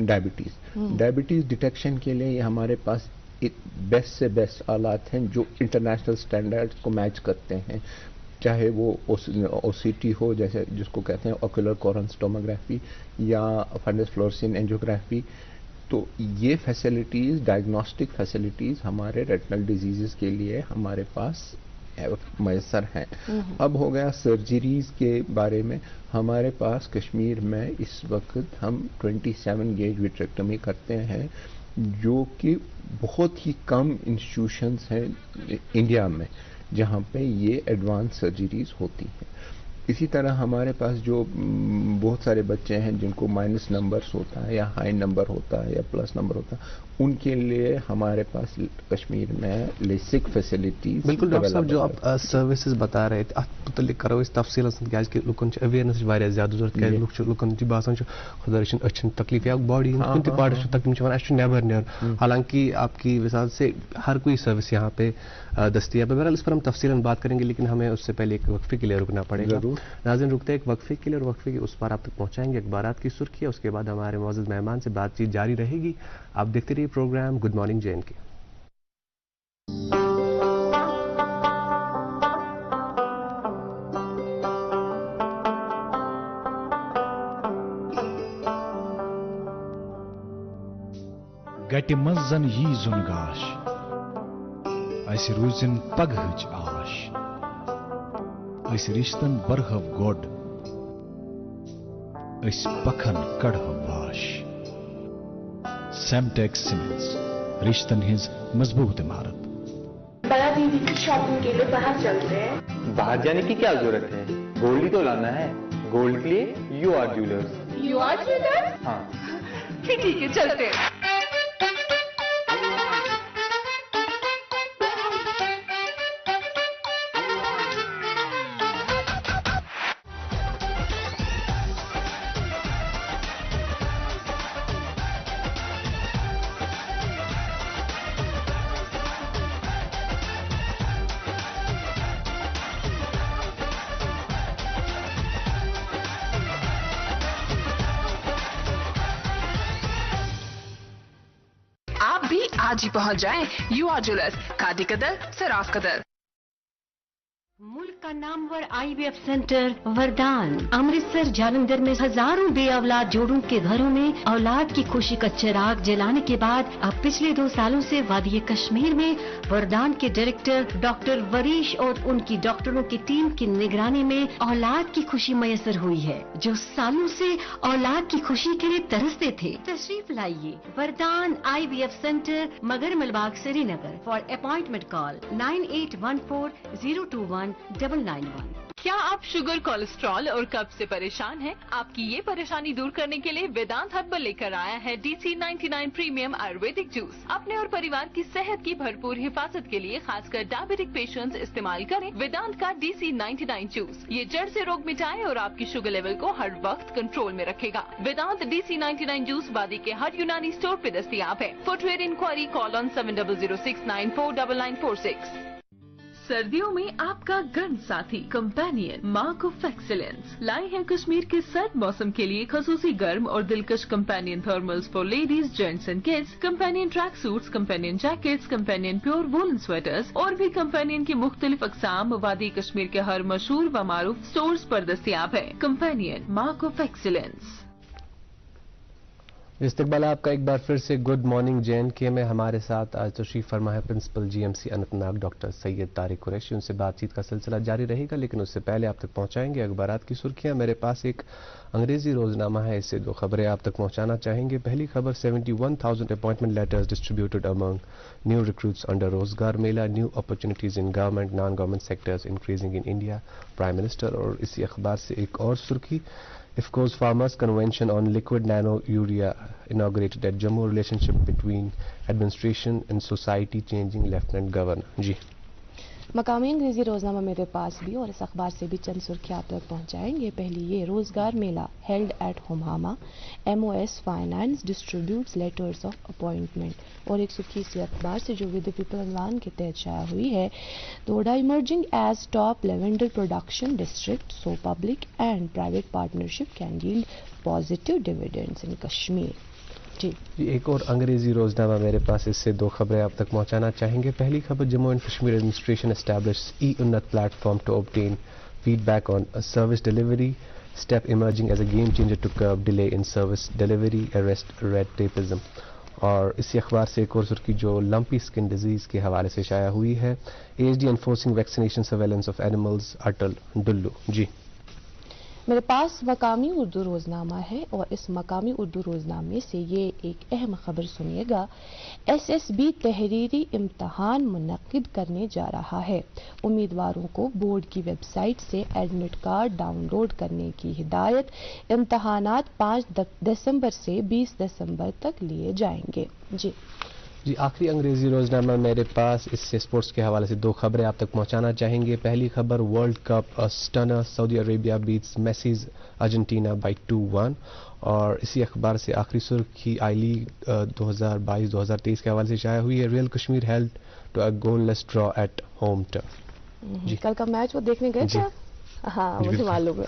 डायबिटीज डिटेक्शन के लिए हमारे पास बेस्ट से बेस्ट आलात हैं जो इंटरनेशनल स्टैंडर्ड्स को मैच करते हैं, चाहे वो ओसीटी हो, जैसे जिसको कहते हैं ऑक्यूलर कोहेरेंस टोमोग्राफी, या फंडस फ्लोरेसेंस एंजियोग्राफी। तो ये फैसिलिटीज, डायग्नोस्टिक फैसिलिटीज हमारे रेटिनल डिजीजेस के लिए हमारे पास मैसर हैं। अब हो गया सर्जरीज के बारे में। हमारे पास कश्मीर में इस वक्त हम 27 गेज विट्रेक्टमी करते हैं, जो कि बहुत ही कम इंस्टीट्यूशंस हैं इंडिया में जहाँ पे ये एडवांस सर्जरीज होती हैं। इसी तरह हमारे पास जो बहुत सारे बच्चे हैं जिनको माइनस नंबर्स होता है, या हाई नंबर होता है, या प्लस नंबर होता है, उनके लिए हमारे पास कश्मीर में लेसिक फैसिलिटीज। बिल्कुल डॉक्टर साहब, जो आप सर्विसेज बता रहे थे मुतलिक करो इस तफसील कि लुकन अवेयरनेस ज्यादा जरूरत, लुकन बासान खुदा रचन अच्छन तकलीफ या बॉडी कुछ पार्ट तकलीफ नेबर नेर, हालांकि आपकी वजह से हर कोई सर्विस यहाँ पे दस्तियाब है। बहरहाल इस पर हम तफसीलन बात करेंगे, लेकिन हमें उससे पहले एक वक्फे के लिए रुकना पड़ेगा। नाज़रीन, रुकते हैं एक वक्फे के लिए, और वक्फे के उस पर आप तक पहुंचाएंगे अखबारात की सुर्खियां, उसके बाद हमारे मौजूद मेहमान से बातचीत जारी रहेगी। आप देखते रहिए प्रोग्राम गुड मॉर्निंग JNK। गटि मंज जन यी जुनगाश, ऐसे रोजन पगहच आश, اس رشتن برہو گوڈ اس پکھن کڑہو واش سیمٹیک سیمنٹس رشتن ہز مضبوط عمارت. بڑا دیدی شاپنگ کے لیے باہر چلتے ہیں. باہر جانے کی کیا ضرورت ہے, گولڈ ہی تو لانا ہے. گولڈ کے لیے you are jewellers. You are jewellers? ہاں ٹھیک ہے چلتے ہیں. آج ہی پہنچ جائیں یو آر جیولرز, کھادی قدر سراف قدر. ملک کا نامور آئی وی ایف سینٹر وردان امرتسر جالندھر میں ہزاروں بے اولاد جوڑوں کے گھروں میں اولاد کی خوشی کا چراغ جلانے کے بعد اب پچھلے 2 سالوں سے وادی کشمیر میں وردان کے ڈائریکٹر ڈاکٹر وریش اور ان کی ڈاکٹروں کی ٹیم کی نگرانی میں اولاد کی خوشی میسر ہوئی ہے. جو سالوں سے اولاد کی خوشی کے لیے ترستے تھے, تشریف لائیے وردان آئی وی ایف سینٹر, مگر ملباغ, سری نگر. فار اپوائنٹمنٹ کال 9814021991. کیا آپ شوگر, کولیسٹرول اور قبض سے پریشان ہیں؟ آپ کی یہ پریشانی دور کرنے کے لیے ویدانت ہربل لے کر آیا ہے DC99 پریمیم آیورویدک جوس. اپنے اور پریوار کی صحت کی بھرپور حفاظت کے لیے خاص کر ڈائبیٹک پیشنٹس استعمال کریں ویدانت کا DC99 جوس. یہ جڑ سے روگ مٹائے اور آپ کی شوگر لیول کو ہر وقت کنٹرول میں رکھے گا. ویدانت DC99 جوس وادی کے ہر یونانی اسٹور پہ دستیاب ہے. فٹ ویئر انکوائری کال آن 7006949946. سردیوں میں آپ کا گرم ساتھی کمپینین مارک آف ایکسیلنس لائے ہیں کشمیر کے سرد موسم کے لیے خصوصی گرم اور دلکش companion thermals for ladies, gents and kids, companion track suits, companion jackets, companion pure woollen sweaters اور بھی کمپینین کی مختلف اقسام وادی کشمیر کے ہر مشہور و معروف اسٹورز پر دستیاب ہے. Companion mark of excellence. استقبال آپ کا ایک بار پھر سے. گڈ مارننگ JNK میں ہمارے ساتھ آج تشریف فرما ہے principal GMC Anant Nag doctor سید طارق قریشی. ان سے بات چیت کا سلسلہ جاری رہے گا, لیکن اس سے پہلے آپ تک پہنچائیں گے اخبارات کی سرخیاں. میرے پاس ایک انگریزی روزنامہ ہے, اس سے 2 خبریں آپ تک پہنچانا چاہیں گے. پہلی خبر 71,000 اپوائنٹمنٹ لیٹرز ڈسٹریبیوٹڈ امنگ نیو ریکروٹس انڈر روزگار میلہ, new opportunities in government non government sectors increasing in India, prime minister. اور اسی اخبار سے ایک اور سرخی, IFFCO's Farmers Convention on Liquid Nano Urea inaugurated at Jammu. Relationship between administration and society changing. Lieutenant Governor. جی مقامی انگریزی روزنامہ میرے پاس بھی, اور اس اخبار سے بھی چند سرخیاں آپ تک پہنچائیں گے. پہلی یہ, روزگار میلہ held at Homhama, MOS finance distributes letters of appointment. اور ایک سرخی اسی اخبار سے جو ود پیپل عنوان کے تحت شائع ہوئی ہے, Doda emerging as top lavender production district, so public and private partnership can yield positive dividends in Kashmir. جی ایک اور انگریزی روزنامہ میرے پاس, اس سے 2 خبریں آپ تک پہنچانا چاہیں گے. پہلی خبر, Jammu and Kashmir administration establish ای-انت platform to obtain feedback on service delivery, step emerging as a game changer to curb delay in service delivery, arrest red tapeism. اور اسی اخبار سے ایک اور سرخی جو لمپی اسکن ڈیزیز کے حوالے سے شائع ہوئی ہے, ASD enforcing vaccination surveillance of animals, Atal ڈلو. جی میرے پاس مقامی اردو روزنامہ ہے, اور اس مقامی اردو روزنامے سے یہ ایک اہم خبر سنیے گا. SSB تحریری امتحان منعقد کرنے جا رہا ہے. امیدواروں کو بورڈ کی ویب سائٹ سے ایڈمٹ کارڈ ڈاؤن لوڈ کرنے کی ہدایت. امتحانات 5 دسمبر سے 20 دسمبر تک لیے جائیں گے. جی آخری انگریزی روزنامہ میرے پاس, اس سے اسپورٹس کے حوالے سے 2 خبریں آپ تک پہنچانا چاہیں گے. پہلی خبر, world cup stunner, Saudi Arabia beats Messi's Argentina by 2-1. اور اسی اخبار سے آخری سرخی آئی لیگ 2022-2023 کے حوالے سے شائع ہوئی ہے. Real Kashmir held to a goalless draw at home turf. کل کا میچ وہ دیکھنے گئے تھے؟ ہاں مجھے معلوم ہے.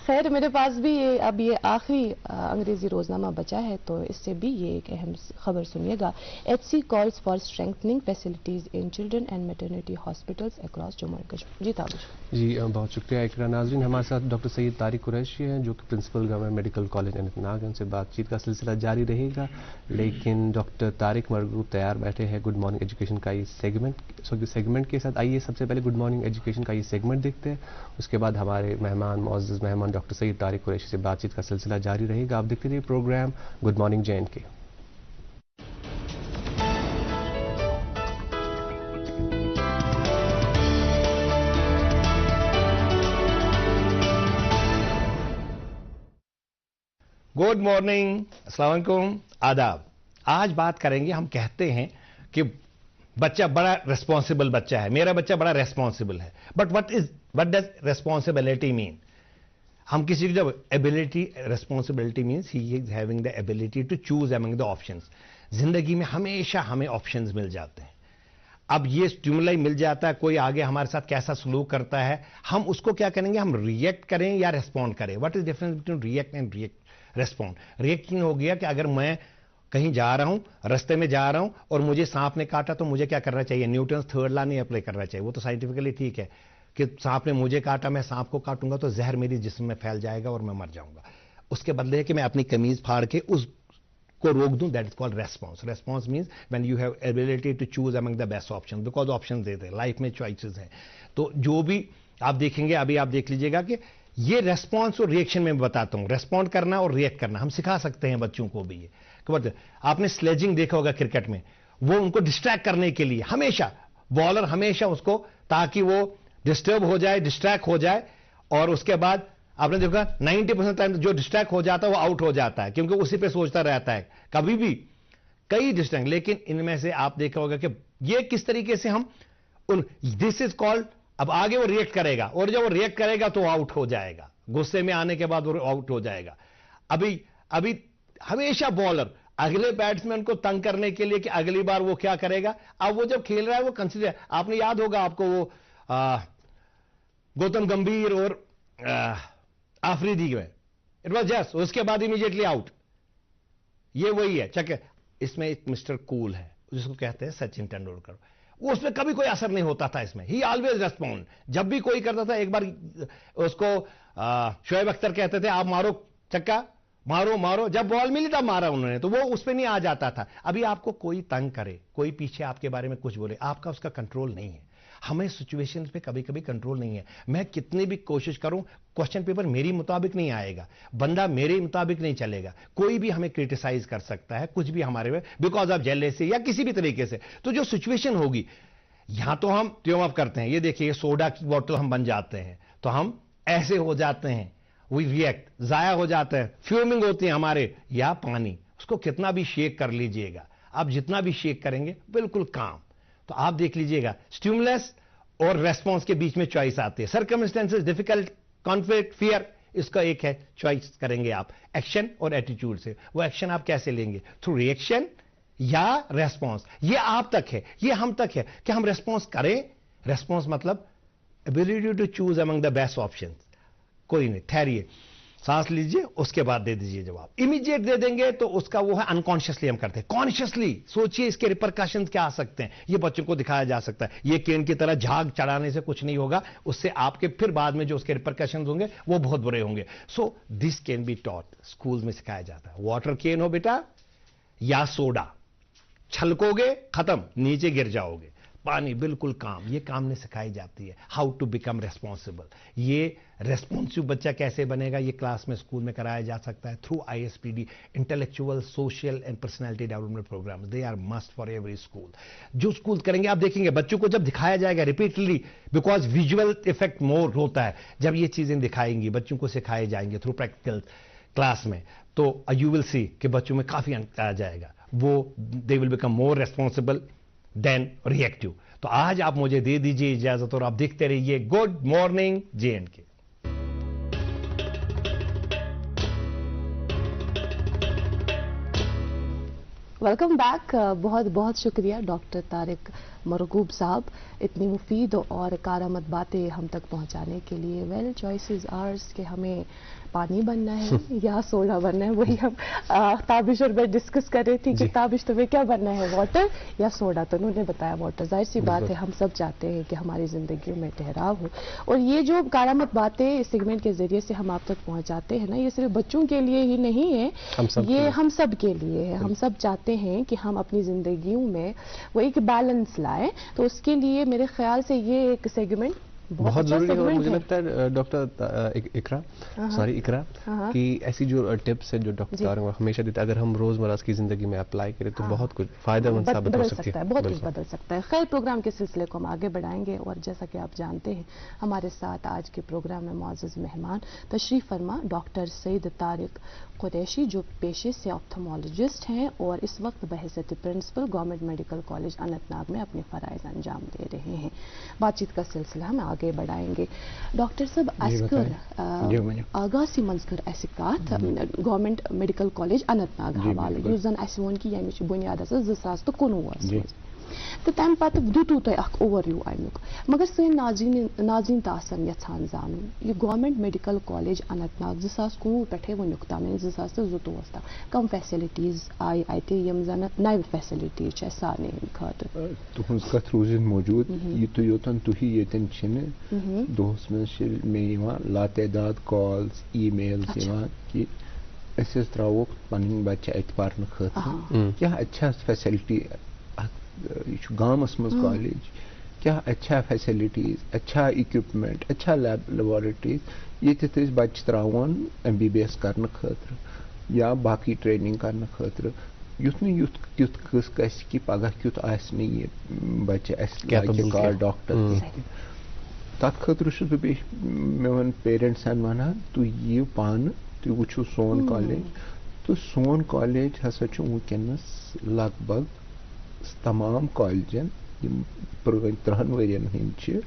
خیر میرے پاس بھی اب یہ آخری انگریزی روزنامہ بچا ہے تو اس سے بھی یہ ایک اہم خبر سنیے گا. HC calls for strengthening facilities in children and maternity hospitals across Jammu and Kashmir. جی تابش. جی بہت شکریہ اقرا. ناظرین ہمارے ساتھ ڈاکٹر سید طارق قریشی ہیں جو کہ principal government medical college Anantnag ہیں. ان سے بات چیت کا سلسلہ جاری رہے گا لیکن ڈاکٹر طارق مرغوب تیار بیٹھے ہیں گڈ مارننگ ایجوکیشن کا یہ سیگمنٹ کے ساتھ. آئیے سب سے پہلے گڈ مارننگ ایجوکیشن کا یہ سیگمنٹ دیکھتے ہیں, اس کے بعد ہمارے معزز مہمان ڈاکٹر سید طارق قریشی سے بات چیت کا سلسلہ جاری رہے گا. آپ دیکھتے رہیے programme good morning JNK. Good morning, السلام علیکم, آداب. آج بات کریں گے, ہم کہتے ہیں کہ بچہ بڑا ریسپانسبل بچہ ہے, میرا بچہ بڑا ریسپانسبل ہے, but what does responsibility mean? ہم کسی کی جب ریسپانسبلٹی مینس ہی is having the ability to choose among the options. زندگی میں ہمیشہ ہمیں آپشنز مل جاتے ہیں. اب یہ اسٹیمولائی مل جاتا ہے, کوئی آگے ہمارے ساتھ کیسا سلوک کرتا ہے, ہم اس کو کیا کریں گے, ہم ریئیکٹ کریں یا ریسپونڈ کریں. What is difference between react and respond? Reaction ہو گیا کہ اگر میں کہیں جا رہا ہوں, رستے میں جا رہا ہوں اور مجھے سانپ نے کاٹا تو مجھے کیا کرنا چاہیے؟ نیوٹنس تھرڈ لا نہیں اپلائی کرنا چاہیے. وہ تو سائنٹیفکلی ٹھیک ہے کہ سانپ نے مجھے کاٹا, میں سانپ کو کاٹوں گا تو زہر میری جسم میں پھیل جائے گا اور میں مر جاؤں گا. اس کے بدلے ہے کہ میں اپنی قمیض پھاڑ کے اس کو روک دوں. That is called response. Response means when you have ability to choose among the best option, because option دیتے ہیں لائف میں, چوائسز ہیں. تو جو بھی آپ دیکھیں گے, ابھی آپ دیکھ لیجیے گا کہ یہ ریسپانس اور ریئیکشن میں بتاتا ہوں. ریسپونڈ کرنا اور ریئیکٹ کرنا ہم سکھا سکتے ہیں بچوں کو بھی. یہ آپ نے سلیجنگ دیکھا ہوگا کرکٹ میں, وہ ان کو ڈسٹریکٹ کرنے کے لیے ہمیشہ بالر ہمیشہ اس کو, تاکہ وہ ڈسٹرب ہو جائے, ڈسٹریکٹ ہو جائے, اور اس کے بعد آپ نے دیکھا 90% ٹائم جو ڈسٹریکٹ ہو جاتا ہے وہ آؤٹ ہو جاتا ہے, کیونکہ اسی پہ سوچتا رہتا ہے کبھی بھی کئی ڈسٹریکٹ. لیکن ان میں سے آپ دیکھا ہوگا کہ یہ کس طریقے سے ہم دس از کالڈ, اب آگے وہ ریئیکٹ کرے گا, اور جب وہ ریئیکٹ کرے گا تو وہ آؤٹ ہو جائے گا. غصے میں آنے کے بعد وہ آؤٹ ہو جائے گا. ابھی ہمیشہ بالر اگلے بیٹسمین کو تنگ کرنے کے لیے کہ اگلی بار وہ کیا کرے گا. اب وہ جب کھیل رہا ہے وہ کنسیڈر, آپ نے یاد ہوگا آپ کو وہ گوتم گمبھیر اور آفریدی میں, اٹ واز جسٹ, اس کے بعد امیڈیٹلی آؤٹ. یہ وہی ہے چکر. اس میں ایک مسٹر کول ہے جس کو کہتے ہیں سچن ٹینڈولکر. وہ اس پہ کبھی کوئی اثر نہیں ہوتا تھا. اس میں ہی آلویز ریسپونڈ. جب بھی کوئی کرتا تھا, ایک بار اس کو شعیب اختر کہتے تھے آپ مارو چکا, مارو, جب بال ملی تب مارا انہوں نے, تو وہ اس پہ نہیں آ جاتا تھا. ابھی آپ کو کوئی تنگ کرے, کوئی پیچھے آپ کے بارے میں کچھ بولے, آپ کا اس کا کنٹرول نہیں ہے. ہمیں سچویشن پہ کبھی کبھی کنٹرول نہیں ہے. میں کتنی بھی کوشش کروں, کوشچن پیپر میری مطابق نہیں آئے گا, بندہ میرے مطابق نہیں چلے گا. کوئی بھی ہمیں کریٹیسائز کر سکتا ہے کچھ بھی ہمارے میں, بیکاز آف جیلسی یا کسی بھی طریقے سے. تو جو سچویشن ہوگی, یہاں تو ہم ٹیوم اپ کرتے ہیں. یہ دیکھیے سوڈا کی بوٹل ہم بن جاتے ہیں, تو ہم ایسے ہو جاتے ہیں, وی ریئیکٹ, ضائع ہو جاتا ہے, فیومنگ ہوتی ہے ہمارے. یا پانی, اس کو کتنا بھی شیک کر لیجئے گا, آپ جتنا بھی شیک کریں گے بالکل کام. تو آپ دیکھ لیجئے گا اسٹیمولس اور ریسپانس کے بیچ میں چوائس آتی ہے. سرکمسٹینسز, ڈیفیکلٹ, کانفلکٹ, فیئر, اس کا ایک ہے چوائس کریں گے آپ ایکشن اور ایٹیٹیوڈ سے. وہ ایکشن آپ کیسے لیں گے, تھرو ریئیکشن یا ریسپانس. یہ آپ تک ہے, یہ ہم تک ہے کہ ہم ریسپانس کریں. ریسپانس مطلب ability to choose among the best option. کوئی نہیں, ٹھہریے, سانس لیجئے, اس کے بعد دے دیجئے جواب. امیڈیٹ دے دیں گے تو اس کا وہ ہے انکانشیسلی ہم کرتے ہیں. کانشیسلی سوچئے اس کے ریپرکشنز کیا آ سکتے ہیں. یہ بچوں کو دکھایا جا سکتا ہے. یہ کین کی طرح جھاگ چڑھانے سے کچھ نہیں ہوگا, اس سے آپ کے پھر بعد میں جو اس کے ریپرکشنز ہوں گے وہ بہت برے ہوں گے. So this can be taught, schools میں سکھایا جاتا ہے. واٹر کین ہو بیٹا یا سوڈا, چھلکو گے ختم, نیچے گر جاؤ گے. پانی بالکل کام, یہ کام نے سکھائی جاتی ہے. How to become responsible. یہ ریسپانسو بچہ کیسے بنے گا, یہ کلاس میں اسکول میں کرایا جا سکتا ہے through ISPD, intellectual, social and personality development programmes. They are must for every school. جو اسکول کریں گے, آپ دیکھیں گے بچوں کو جب دکھایا جائے گا ریپیٹلی, بیکاز ویژول افیکٹ مور ہوتا ہے جب یہ چیزیں دکھائیں گی, بچوں کو سکھائے جائیں گے تھرو پریکٹیکل کلاس میں, تو یو ول سی کہ بچوں میں کافی آ جائے گا. وہ they will become more responsible than reactive. تو آج آپ مجھے دے دیجئے اجازت اور آپ دیکھتے رہیے good morning JNK. Welcome back. بہت بہت شکریہ ڈاکٹر طارق मरगूब साहब इतनी मुफीद और कारआमद बातें हम तक पहुंचाने के लिए। वेल चॉइसेस आर्स कि हमें पानी बनना है या सोडा बनना है, वही हम ताबिश और मैं डिस्कस कर रही थी कि ताबिश तुम्हें क्या बनना है, वाटर या सोडा, तो उन्होंने बताया वाटर। जाहिर सी बात है हम सब चाहते हैं कि हमारी जिंदगियों में ठहराव हो, और ये जो कारआमद बातें इस सेगमेंट के जरिए से हम आप तक पहुंचाते हैं ना, ये सिर्फ बच्चों के लिए ही नहीं है, ये हम सब के लिए है। हम सब चाहते हैं कि हम अपनी जिंदगियों में वो एक बैलेंस लाएं, तो उसके लिए मेरे ख्याल से ये एक सेगमेंट बहुत जरूरी है। और मुझे लगता है डॉक्टर इकरा कि ऐसी जो टिप्स है जो डॉक्टर हमेशा देता है, अगर हम रोजमर्रा की जिंदगी में अप्लाई करें तो बहुत कुछ फायदेमंद साबित हो सकती है, बहुत कुछ बदल सकता है। खैर प्रोग्राम के सिलसिले को हम आगे बढ़ाएंगे, और जैसा कि आप जानते हैं हमारे साथ आज के प्रोग्राम में मुअज़्ज़ज़ मेहमान तशरीफ फरमा डॉक्टर सईद तारिक कुरैशी, जो पेशे से ऑप्थेमोलॉजिस्ट हैं और इस वक्त बहैसियत principal government medical college Anantnag में अपने फराइज अंजाम दे रहे हैं। बातचीत का सिलसिला हम आगे बढ़ाएंगे। डॉक्टर साहब आगासी मंजकर ऐसे कत गवर्नमेंट मेडिकल कॉलेज अनंतनाग हवाले युस जन अस वोन कि यमिच बुनियाद 2019 तो तम पत दुतु तुम अख ओवरव्यू अमुक, मगर सन नाज़रीन तासन यछान जानून यह गवर्नमेंट मेडिकल कॉलेज अनंतनाग 2019 पे वनुक तम 2022 तक कम फैसिलिटीज आई अत यम जन नव फैसिलिटीज सारे खातर तुहज कथ रोजन मौजूद युत योतन तुही येतन छिन दोस में मे लातदाद कॉल्स ईमेल्स कि अस त्रो पन बच्चे अत पर्न खतर क्या अच्छा फैसिलिटी गामस मज कॉलेज, क्या अच्छा फैसिलिटीज, अच्छा इक्विपमेंट, अच्छा लैब लेबोरेटरीज ये बच्चे त्रावान MBBS करने खतर या बाकी ट्रेनिंग करने खतर युथ नी युथ त्युथ कस कस कि पगह क्युत आस नी ये बच्चे का डॉक्टर तथ खतर मे वन पेरेंट्स वन तु यू पान तु वुचु सोन कॉलेज, तो सोन कॉलेज हसा वनस लगभग तमाम कॉलेजन पुरान 3 वरियन हंद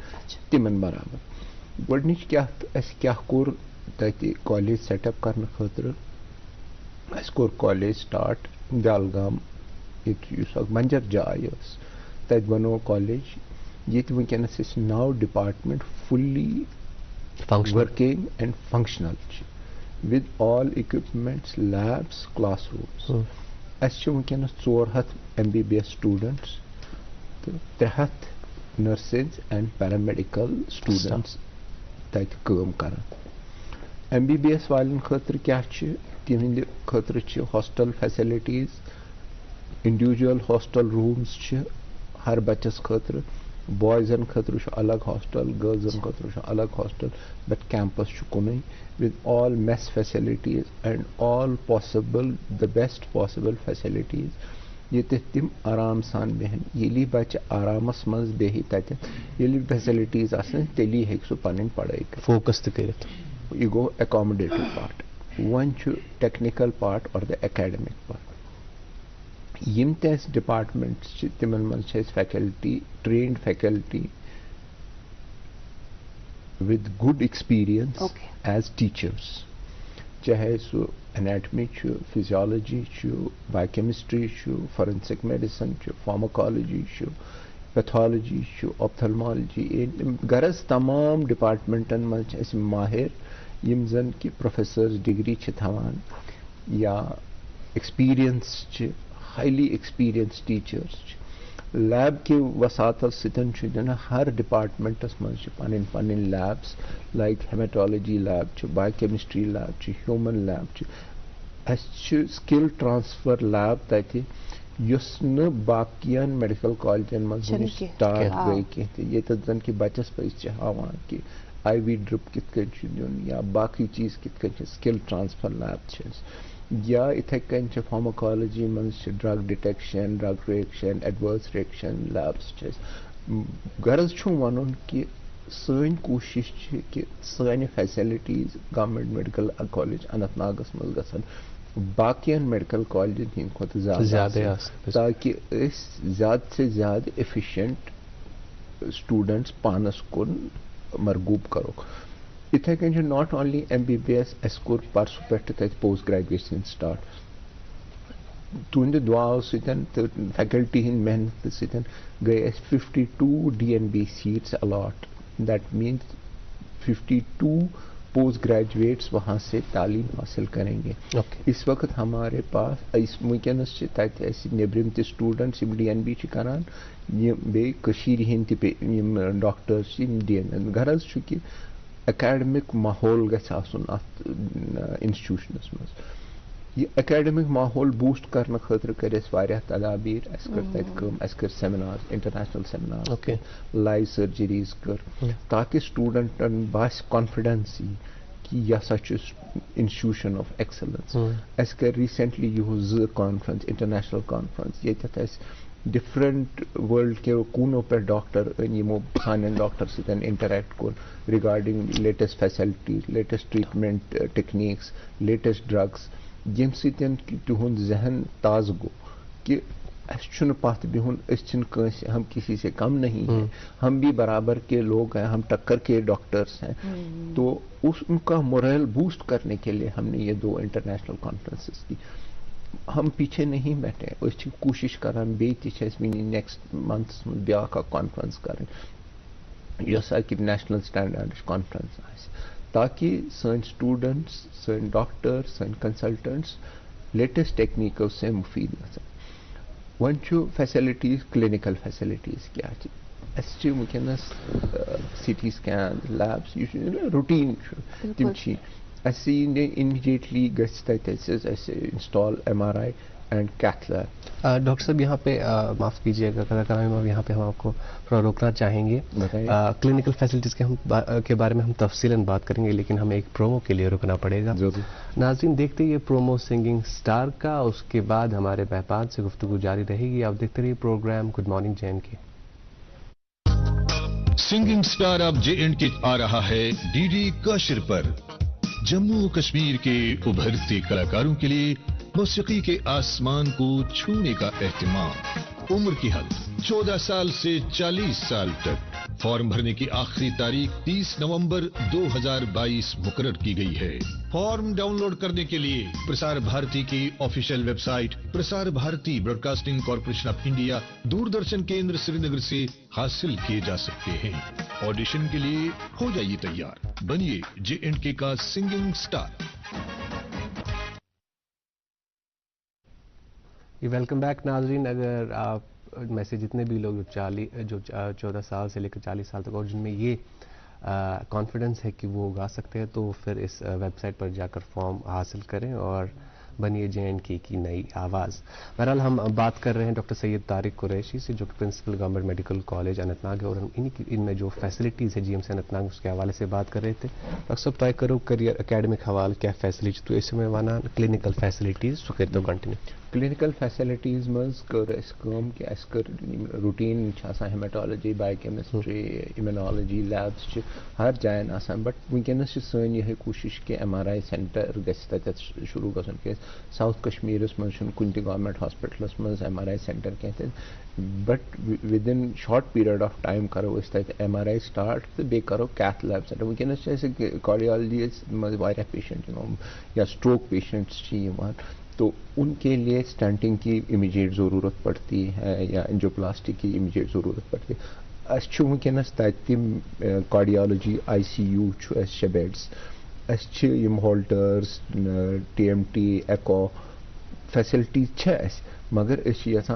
तिमन बराबर गोडनिच क्या कोर तति कॉलेज सेटअप करने खतर अस कोर कॉलेज स्टार्ट बेलगाम मंजर जाय तत बनो कॉलेज ये वनस 9 department fully working and functional with all equipments labs classrooms us वनस 400 MBBS students तो 300 नर्सेज एंड पैरामेडिकल स्टूडेंट्स तत काम करान। MBBS वालन खतर क्या तिहंद खतर hostel facilities, individual hostel rooms हर बच्चस खतर, बॉयजन खतर अलग हॉस्टल, गर्ल्सन खतर अलग हॉस्टल, बट कैंपस कुन with all mess facilities and all possible the best possible facilities ये तिम आराम सान बहन ये बच्चे आरामस मज बेहि तत ये फैसिलिटीज आसन तेली हेक सु पन पढ़ाई फोकस कर यह गो accommodative part one technical part और द एकेडमिक पार्ट यम डिपार्टमेंट्स तिमन मज faculty trained faculty with good experience as teachers, चाहे सो anatomy physiology biochemistry forensic medicine pharmacology pathology ophthalmology गरज तमाम डिपार्टमेंटन मज माहिर यम जन कि प्रोफेसर्स डिग्री थवान या experience highly experience teachers lab के वसात सतन हर डिपार्टमेंटस मज पन पन labs like haematology lab biochemistry lab human lab skill transfer lab तत बाकियन मेडिकल कॉलेजन मज स्टार्ट गई कह ये जन कि बच्चस पे हावान कि IV ड्रिप कित दिन या बाकी चीज कित स्किल ट्रांसफर लैब या इथे कन फार्माकोलॉजी मज drug detection drug reaction adverse reaction labs गरज वन कि सन कोशिश कि सन फैसिलिटीज गवर्नमेंट मेडिकल कॉलेज अनंतनागस मज गसन बाकियन मेडिकल कॉलेजन हिंद खुद ज्यादा ताकि ज्यादा से ज्यादा एफिशिएंट स्टूडेंट्स पानस कुन मरगूब करो इथे कन not only MBBS S core परसों पे पोस्ट ग्रेजुएशन स्टार्ट تہند دعاو سۭتۍ تہٕ فیکلٹی ہٕنٛدۍ محنت سۭتۍ گٔے اَسہِ 52 DNB seats allot. That means 52 post graduates वहाँ से तालीम हासिल करेंगे. इस वक्त हमारे पास इस वुनकस नेबरिम ते स्टूडेंट्स DNB करान बे हिंद डॉक्टर्स DNB गरज कि एकेडमिक माहौल गछ आसुन अत इंस्टीट्यूशनस मज. यह एकेडमिक माहौल बूस्ट करने खतर कर तदाबीर कर seminar international seminar live surgeries कर ताकि स्टूडेंटन बास कॉन्फिडेंस यी कि यह इंस्टीट्यूशन ऑफ एक्सलेंस. कर रिसेंटली यह कॉन्फ्रेंस इंटरनेशनल कॉन्फ्रेंस ये डिफरेंट वर्ल्ड के कूनों पर डॉक्टर यमो सान डॉक्टर सतन इंटरेक्ट कोर regarding latest facilities latest treatment techniques latest drugs यम सतन तुहद जहन ताज़ गो कि पथ बिहुन हम किसी से कम नहीं हैं, हम भी बराबर के लोग हैं, हम टक्कर के डॉक्टर्स हैं. तो उनका मोरल बूस्ट करने के लिए हमने ये 2 इंटरनेशनल कॉन्फ्रेंसेस की. हम पीछे नहीं बैठे, उसकी कोशिश करान बेनी नेक्स्ट मंथ ब्या कॉन्फ्रेंस करें यस नेशनल स्टैंडर्ड कॉन्फ्रेंस ताकि सन स्टूडेंट्स सन डॉक्टर्स सन कंसल्टेंट्स लेटेस्ट टेक्निकों से मुफीद गए. वन फैसिलिटीज क्लिनिकल फैसिलिटीज क्या वनस CT स्कैन लैब्स रूटीन तम immediately install MRI and cath lab. Doctor साहब यहाँ पे माफ़ कीजिएगा कलाकार यहाँ पे हम आपको थोड़ा रोकना चाहेंगे. क्लिनिकल फैसिलिटीज़ के बारे में हम तफसीलन बात करेंगे लेकिन हमें एक प्रोमो के लिए रुकना पड़ेगा. नाज़रीन देखते ये प्रोमो सिंगिंग स्टार का, उसके बाद हमारे महमान से गुफ्तगू जारी रहेगी. आप देखते रहिए programme good morning JNK. Singing star अब JNK आ रहा है DD काशिर पर. जम्मू कश्मीर के उभरते कलाकारों के लिए मौसीकी के आसमान को छूने का एहतिमाम. उम्र की हद 14 साल से 40 साल तक. फॉर्म भरने की आखिरी तारीख 30 नवंबर 2022 मुकर्रर की गई है. फॉर्म डाउनलोड करने के लिए प्रसार भारती की official website Prasar Bharati broadcasting corporation of India Doordarshan Kendra Srinagar से हासिल किए जा सकते हैं. ऑडिशन के लिए हो जाइए तैयार, बनिए JNK का सिंगिंग स्टार. वेलकम बैक नाजरीन. अगर आप में से जितने भी लोग जो 14 साल से लेकर 40 साल तक और जिनमें ये कॉन्फिडेंस है कि वो गा सकते हैं तो फिर इस वेबसाइट पर जाकर फॉर्म हासिल करें और बनिए JNK की नई आवाज़. बहरहाल हम बात कर रहे हैं डॉक्टर सैयद तारिक कुरैशी से जो कि principal government medical college Anantnag है और हम इनमें जो फैसिलिटीज़ है GMC अनंतनाग उसके हवाले से बात कर रहे थे. डॉक्टर साहब तय करो करियर एकेडमिक हवाल क्या फैसिलिटी तो इसमें वाना क्लिनिकल फैसिलिटीज़ तो कर दो कंटिन्यू. क्लिनिकल फैसिलिटीज मज कर routine haematology biochemistry immunology labs हर जायन आसान. बट वनस सन यह कोशिश कि MRI सेंटर गत शुरू गए. साउथ कश्मीरस मज कुन गवर्नमेंट हॉस्पिटलस मज MRI सेंटर कह. But with in short period of time करो MRI स्टार्ट तो बे करो कैथ लैब सेंटर. वनस कार्डियोलॉजी मज पेशेंट या स्ट्रोक पेशेंट्स तो उनके लिए स्टंटिंग की इमीडिएट ज़रूरत पड़ती है या एंजियोप्लास्टी की इमीडिएट ज़रूरत पड़ती है. वनस तम cardiology ICU 6 beds holters TMT echo facilities मगर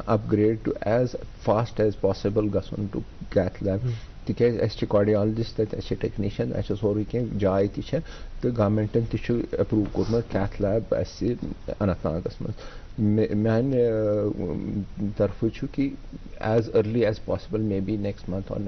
upgrade to as fast as possible गसन टू कैथ लैब तिक कार्डियोलॉजिस्ट टेक्नीशियन सोरे कह जाय तो गवर्नमेंटन अप्रूव कोर्मत कैथ लैब अनंतनागस मज. मान तरफ कि as early as possible may be next month और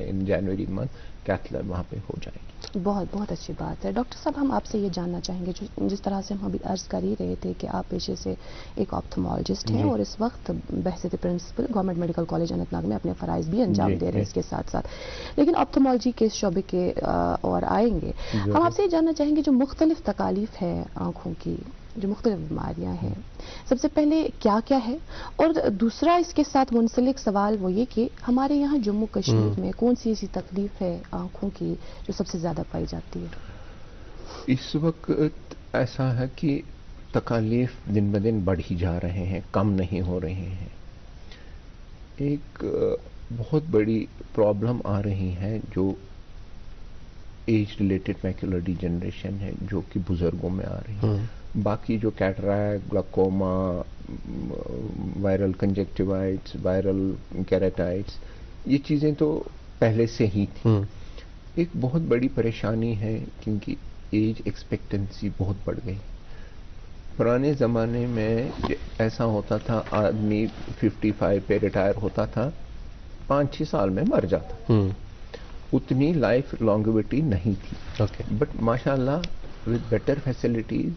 in January month cath lab वहाँ पे हो जाएगी. बहुत बहुत अच्छी बात है. डॉक्टर साहब हम आपसे ये जानना चाहेंगे जिस तरह से हम अभी अर्ज कर ही रहे थे कि आप पेशे से एक ऑप्थेमोलॉजिस्ट हैं और इस वक्त बहसियत principal government medical college Anantnag में अपने फ़राइज़ भी अंजाम दे रहे हैं इसके साथ साथ. लेकिन ऑप्थेमोलॉजी के इस शोबे के और आएंगे. हम आपसे ये जानना चाहेंगे जो मुख्तलिफ तकालीफ है आँखों की जो मुख्तलिफ बीमारियाँ हैं सबसे पहले क्या क्या है और दूसरा इसके साथ मुंसलिक सवाल वो ये कि हमारे यहाँ जम्मू कश्मीर में कौन सी ऐसी तकलीफ है आँखों की जो सबसे ज़्यादा पाई जाती है. इस वक्त ऐसा है कि तकालीफ दिन ब दिन बढ़ ही जा रहे हैं, कम नहीं हो रहे हैं। एक बहुत बड़ी प्रॉब्लम आ रही है जो एज रिलेटेड मैक्युलर डिजेनरेशन है, जो कि बुजुर्गों में आ रही है। बाकी जो कैटरैक्ट, ग्लाकोमा, वायरल कंजक्टिवाइट्स, वायरल केराटाइट्स, ये चीज़ें तो पहले से ही थी। एक बहुत बड़ी परेशानी है क्योंकि एज एक्सपेक्टेंसी बहुत बढ़ गई। पुराने ज़माने में ऐसा होता था, आदमी 55 पे रिटायर होता था, 5-6 साल में मर जाता। उतनी लाइफ लॉन्गेविटी नहीं थी। बट माशाल्लाह with better facilities,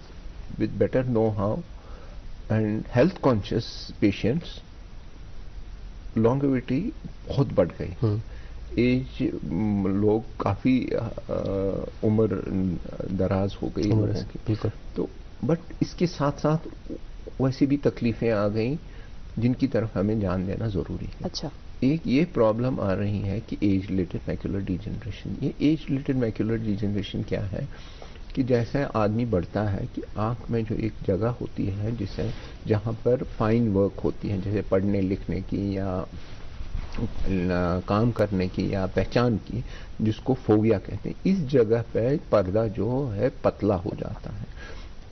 with better know how and health conscious patients, longevity बहुत बढ़ गई। एज लोग काफ़ी उम्र दराज हो गई लोगों की। तो बट इसके साथ साथ वैसी भी तकलीफें आ गई जिनकी तरफ हमें ध्यान देना ज़रूरी है। अच्छा, एक ये प्रॉब्लम आ रही है कि एज रिलेटेड मैक्युलर डिजेनरेशन। ये एज रिलेटेड मैक्युलर डिजेनरेशन क्या है कि जैसे आदमी बढ़ता है कि आंख में जो एक जगह होती है जिसे जहाँ पर फाइन वर्क होती है, जैसे पढ़ने लिखने की या काम करने की या पहचान की, जिसको फोविया कहते हैं, इस जगह पे पर्दा जो है पतला हो जाता है।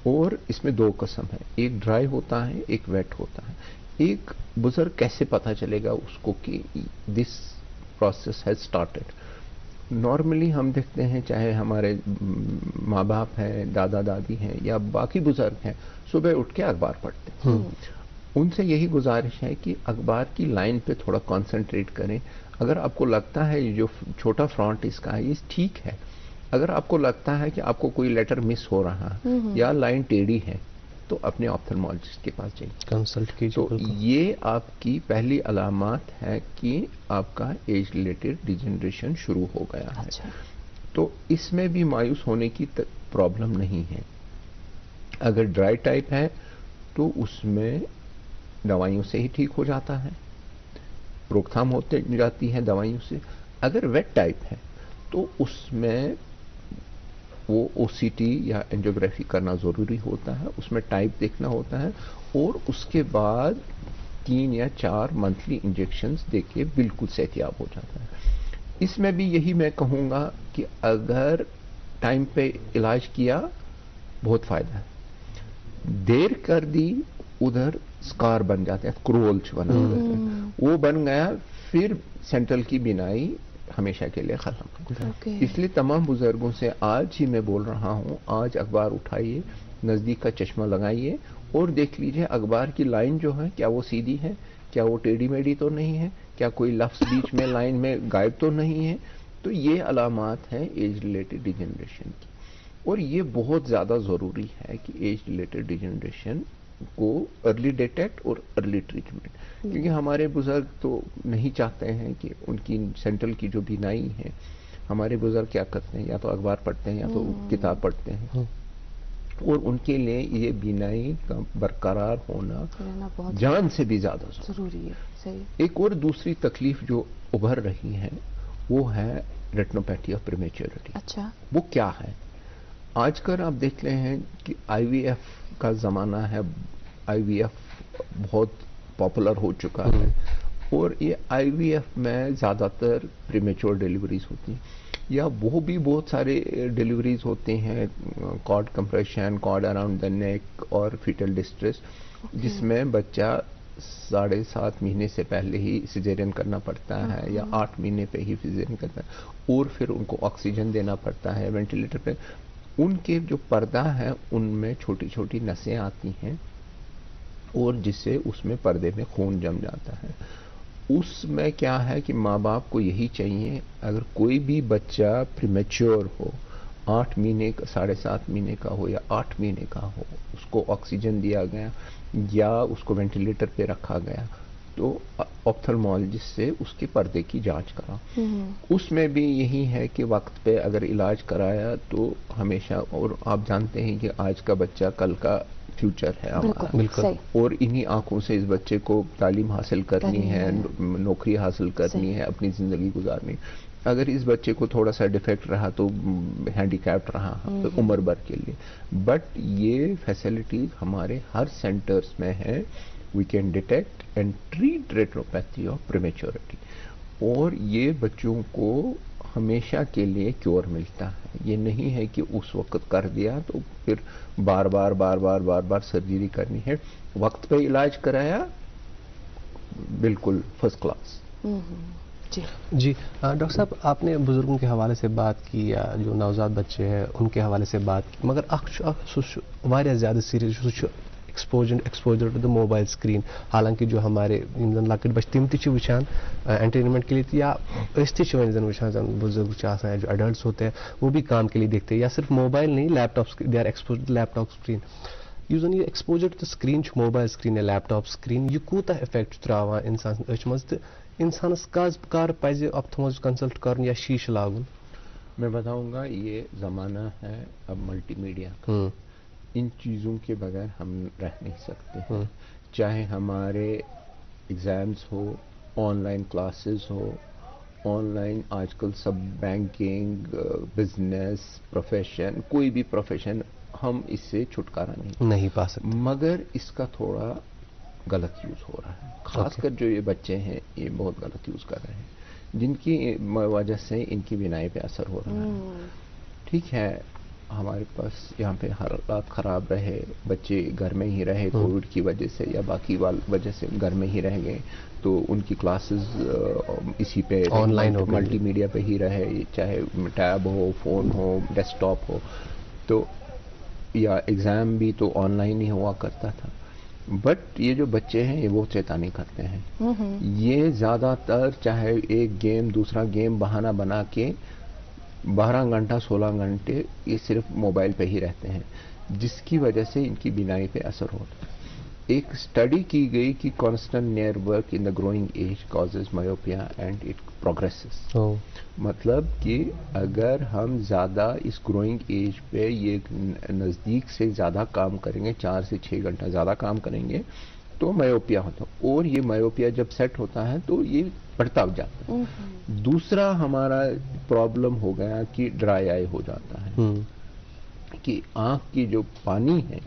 और इसमें दो किस्म है, एक ड्राई होता है, एक वेट होता है। एक बुजुर्ग कैसे पता चलेगा उसको कि this process has started? Normally हम देखते हैं, चाहे हमारे माँ बाप हैं, दादा दादी हैं या बाकी बुजुर्ग हैं, सुबह उठ के अखबार पढ़ते हैं। उनसे यही गुजारिश है कि अखबार की लाइन पे थोड़ा कंसंट्रेट करें। अगर आपको लगता है जो छोटा फ्रंट इसका है ये ठीक है, अगर आपको लगता है कि आपको कोई लेटर मिस हो रहा है या लाइन टेढ़ी है, तो अपने ऑप्थेल्मोलॉजिस्ट के पास जाइए, कंसल्ट कीजिए। तो ये आपकी पहली अलामत है कि आपका एज रिलेटेड डिजेनरेशन शुरू हो गया है। अच्छा। तो इसमें भी मायूस होने की प्रॉब्लम नहीं है। अगर ड्राई टाइप है तो उसमें दवाइयों से ही ठीक हो जाता है, रोकथाम होते जाती है दवाइयों से। अगर वेट टाइप है तो उसमें वो ओसीटी या एंजियोग्राफी करना ज़रूरी होता है, उसमें टाइप देखना होता है और उसके बाद 3 या 4 मंथली इंजेक्शंस देके बिल्कुल सेहतियाब हो जाता है। इसमें भी यही मैं कहूँगा कि अगर टाइम पे इलाज किया बहुत फ़ायदा है, देर कर दी उधर स्कार बन जाते हैं, क्रोल्स बना जाते हैं, वो बन गया, फिर सेंट्रल की बीनाई हमेशा के लिए खत्म। इसलिए तमाम बुजुर्गों से आज ही मैं बोल रहा हूँ, आज अखबार उठाइए, नज़दीक का चश्मा लगाइए और देख लीजिए अखबार की लाइन जो है क्या वो सीधी है, क्या वो टेढ़ी मेढ़ी तो नहीं है, क्या कोई लफ्ज़ बीच में लाइन में गायब तो नहीं है। तो ये अलामात हैं एज रिलेटेड डिजेनरेशन की, और ये बहुत ज़्यादा ज़रूरी है कि एज रिलेटेड डिजेनरेशन को अर्ली डिटेक्ट और अर्ली ट्रीटमेंट, क्योंकि हमारे बुजुर्ग तो नहीं चाहते हैं कि उनकी सेंट्रल की जो बीनाई है, हमारे बुजुर्ग क्या करते हैं, या तो अखबार पढ़ते हैं या तो किताब पढ़ते हैं, और उनके लिए ये बीनाई का बरकरार होना जान से भी ज़्यादा जरूरी है। सही। एक और दूसरी तकलीफ जो उभर रही है वो है रेटिनोपैथी ऑफ प्रीमेच्योरिटी। अच्छा, वो क्या है? आजकल आप देख रहे हैं कि आईवीएफ का ज़माना है, आईवीएफ बहुत पॉपुलर हो चुका है, और ये आईवीएफ में ज़्यादातर प्रीमेच्योर डिलीवरीज होती हैं, या वो भी बहुत सारे डिलीवरीज होते हैं, cord compression, cord around the neck और फीटल डिस्ट्रेस, जिसमें बच्चा 7.5 महीने से पहले ही सिजेरियन करना पड़ता है या 8 महीने पे ही सिजेरियन करता है, और फिर उनको ऑक्सीजन देना पड़ता है वेंटिलेटर पे। उनके जो पर्दा है उनमें छोटी छोटी नसें आती हैं और जिससे उसमें पर्दे में खून जम जाता है। उसमें क्या है कि माँ बाप को यही चाहिए, अगर कोई भी बच्चा प्रीमेच्योर हो, 8 महीने का, 7.5 महीने का हो या 8 महीने का हो, उसको ऑक्सीजन दिया गया या उसको वेंटिलेटर पे रखा गया, तो ऑप्थेल्मोलॉजिस्ट से उसके पर्दे की जांच करा। उसमें भी यही है कि वक्त पे अगर इलाज कराया तो हमेशा, और आप जानते हैं कि आज का बच्चा कल का फ्यूचर है हमारा। बिल्कुल। और इन्हीं आंखों से इस बच्चे को तालीम हासिल करनी है, नौकरी हासिल करनी है, अपनी ज़िंदगी गुजारनी। अगर इस बच्चे को थोड़ा सा डिफेक्ट रहा तो हैंडीकैप्ड रहा तो उम्र भर के लिए, बट ये फैसिलिटीज हमारे हर सेंटर्स में है। We can detect and treat retinopathy of prematurity, और ये बच्चों को हमेशा के लिए क्योर मिलता है। ये नहीं है कि उस वक्त कर दिया तो फिर बार बार सर्जरी करनी है। वक्त पे इलाज कराया, बिल्कुल फर्स्ट क्लास। जी डॉक्टर साहब, आपने बुजुर्गों के हवाले से बात की या जो नवजात बच्चे हैं उनके हवाले से बात की, मगर वारिया ज़्यादा serious exposure to the mobile screen. हालांकि जो हमारे लकट बच्चे तिम ती वुचान एंटरटेनमेंट के लिए, या वुचान बुजुर्ग जो एडल्ट्स होते हैं वो भी काम के लिए देखते हैं, या सिर्फ मोबाइल नहीं laptop, they are expose laptop screen. You ये exposure to the screen mobile screen या लैपटॉप स्क्रीन ये कूता इफेक्ट त्रावान इंसान अच मज तो इंसानस कर पज अप्थमज कंसल्ट कर या शीश लागुन? मैं बताऊंगा, ये ज़माना है अब मल्टीमीडिया का। इन चीज़ों के बगैर हम रह नहीं सकते हैं। चाहे हमारे एग्ज़ाम्स हो, ऑनलाइन क्लासेस हो, ऑनलाइन आजकल सब बैंकिंग, बिजनेस, प्रोफेशन, कोई भी प्रोफेशन, हम इससे छुटकारा नहीं पा सकते। मगर इसका थोड़ा गलत यूज़ हो रहा है। खासकर जो ये बच्चे हैं ये बहुत गलत यूज़ कर रहे हैं, जिनकी वजह से इनकी बीनाई पे असर हो रहा है। ठीक है, हमारे पास यहाँ पे हालात ख़राब रहे, बच्चे घर में ही रहे कोविड की वजह से या बाकी वजह से घर में ही रह गए, तो उनकी क्लासेस इसी पे ऑनलाइन मल्टीमीडिया पे ही रहे, चाहे टैब हो, फ़ोन हो, डेस्कटॉप हो, तो या एग्ज़ाम भी तो ऑनलाइन ही हुआ करता था। बट ये जो बच्चे हैं ये बहुत शैतानी करते हैं। ये ज़्यादातर चाहे एक गेम दूसरा गेम बहाना बना के 12 घंटा 16 घंटे ये सिर्फ मोबाइल पे ही रहते हैं, जिसकी वजह से इनकी बीनाई पे असर होता है। एक स्टडी की गई कि constant near work in the growing age causes myopia and it progresses. मतलब कि अगर हम ज़्यादा इस ग्रोइंग एज पे ये नज़दीक से ज़्यादा काम करेंगे, 4 से 6 घंटा ज़्यादा काम करेंगे, तो मायोपिया होता है। और ये मायोपिया जब सेट होता है तो ये बढ़ता जाता है। दूसरा हमारा प्रॉब्लम हो गया कि ड्राई आई हो जाता है, कि आँख की जो पानी है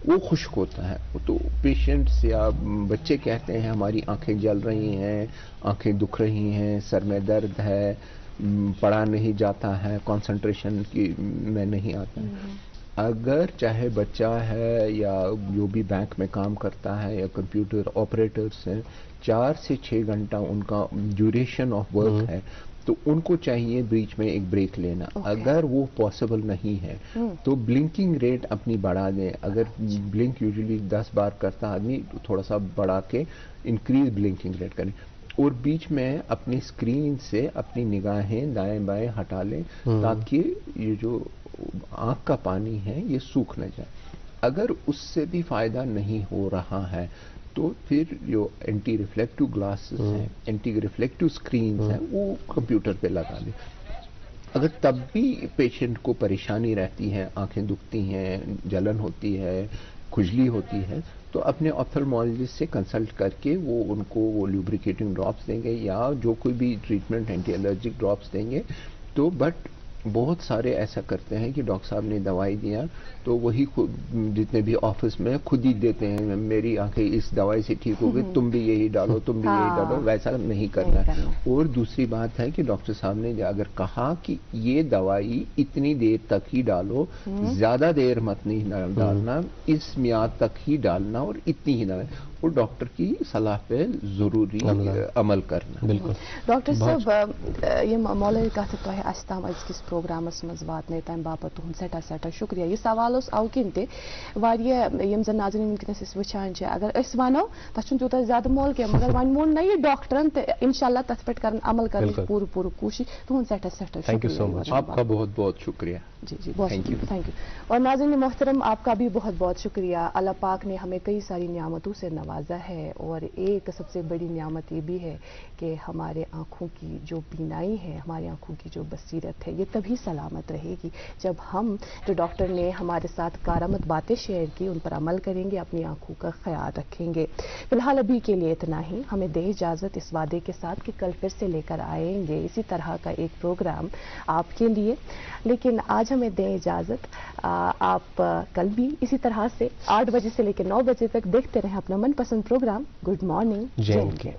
वो खुश्क होता है। तो पेशेंट्स या बच्चे कहते हैं हमारी आंखें जल रही हैं, आंखें दुख रही हैं, सर में दर्द है, पढ़ा नहीं जाता है, कंसंट्रेशन की में नहीं आता है। अगर चाहे बच्चा है या जो भी बैंक में काम करता है या कंप्यूटर ऑपरेटर्स हैं, 4 से 6 घंटा उनका ड्यूरेशन ऑफ वर्क है, तो उनको चाहिए बीच में एक ब्रेक लेना। अगर वो पॉसिबल नहीं है तो ब्लिंकिंग रेट अपनी बढ़ा दें। अगर ब्लिंक यूजुअली 10 बार करता आदमी, तो थोड़ा सा बढ़ा के इंक्रीज ब्लिंकिंग रेट करें, और बीच में अपनी स्क्रीन से अपनी निगाहें दाएं बाएं हटा लें, ताकि ये जो आँख का पानी है ये सूख न जाए। अगर उससे भी फायदा नहीं हो रहा है तो फिर जो एंटी रिफ्लेक्टिव ग्लासेस हैं, एंटी रिफ्लेक्टिव स्क्रीन्स हैं, वो कंप्यूटर पे लगा दें। अगर तब भी पेशेंट को परेशानी रहती है, आंखें दुखती हैं, जलन होती है, खुजली होती है, तो अपने ऑप्थेल्मोलॉजिस्ट से कंसल्ट करके वो उनको वो ल्यूब्रिकेटिंग ड्रॉप्स देंगे या जो कोई भी ट्रीटमेंट एंटी एलर्जिक ड्रॉप्स देंगे। तो बट बहुत सारे ऐसा करते हैं कि डॉक्टर साहब ने दवाई दिया तो वही जितने भी ऑफिस में खुद ही देते हैं, मेरी आंखें इस दवाई से ठीक हो गई, तुम भी यही डालो, तुम भी यही डालो। वैसा नहीं करना है। और दूसरी बात है कि डॉक्टर साहब ने अगर कहा कि ये दवाई इतनी देर तक ही डालो, ज्यादा देर मत नहीं डालना, इस मियाद तक ही डालना और इतनी ही दवाई, और डॉक्टर की सलाह पे जरूरी अमल करना। बिल्कुल डॉक्टर साहब ये मौलवी कथ तोह अस्ताम अजकिस प्रोग्रामस मज वातने तम बापत तुहद सटा सटा शुक्रिया। ये सवाल अवकिन तम जन नाज़रीन वनकस वुचान अगर वनो तथ तूत ज्यादा मोल क्या, मगर वन मोन ना ये डॉक्टरन तो इंशाल्लाह तथ पे कर अमल कर पूरी पूरी कोशिश। तुहद सटा सटा शुक्रिया, आपका बहुत बहुत शुक्रिया। जी जी बहुत थैंक यू। और नाज़रीन मोहतरम आपका भी बहुत बहुत शुक्रिया। अल्लाह पाक ने हमें कई सारी नियामतों से नवाजा। नवाजा है, और एक सबसे बड़ी नियामत ये भी है कि हमारे आँखों की जो बीनाई है, हमारी आँखों की जो बसीरत है, ये तभी सलामत रहेगी जब हम, जो डॉक्टर ने हमारे साथ कारामद बातें शेयर की, उन पर अमल करेंगे, अपनी आँखों का ख्याल रखेंगे। फिलहाल अभी के लिए इतना ही। हमें दे इजाज़त इस वादे के साथ कि कल फिर से लेकर आएंगे इसी तरह का एक प्रोग्राम आपके लिए, लेकिन आज हमें दें इजाज़त। आप कल भी इसी तरह से 8 बजे से लेकर 9 बजे तक देखते रहें अपना मनपसंद प्रोग्राम गुड मॉर्निंग JNK।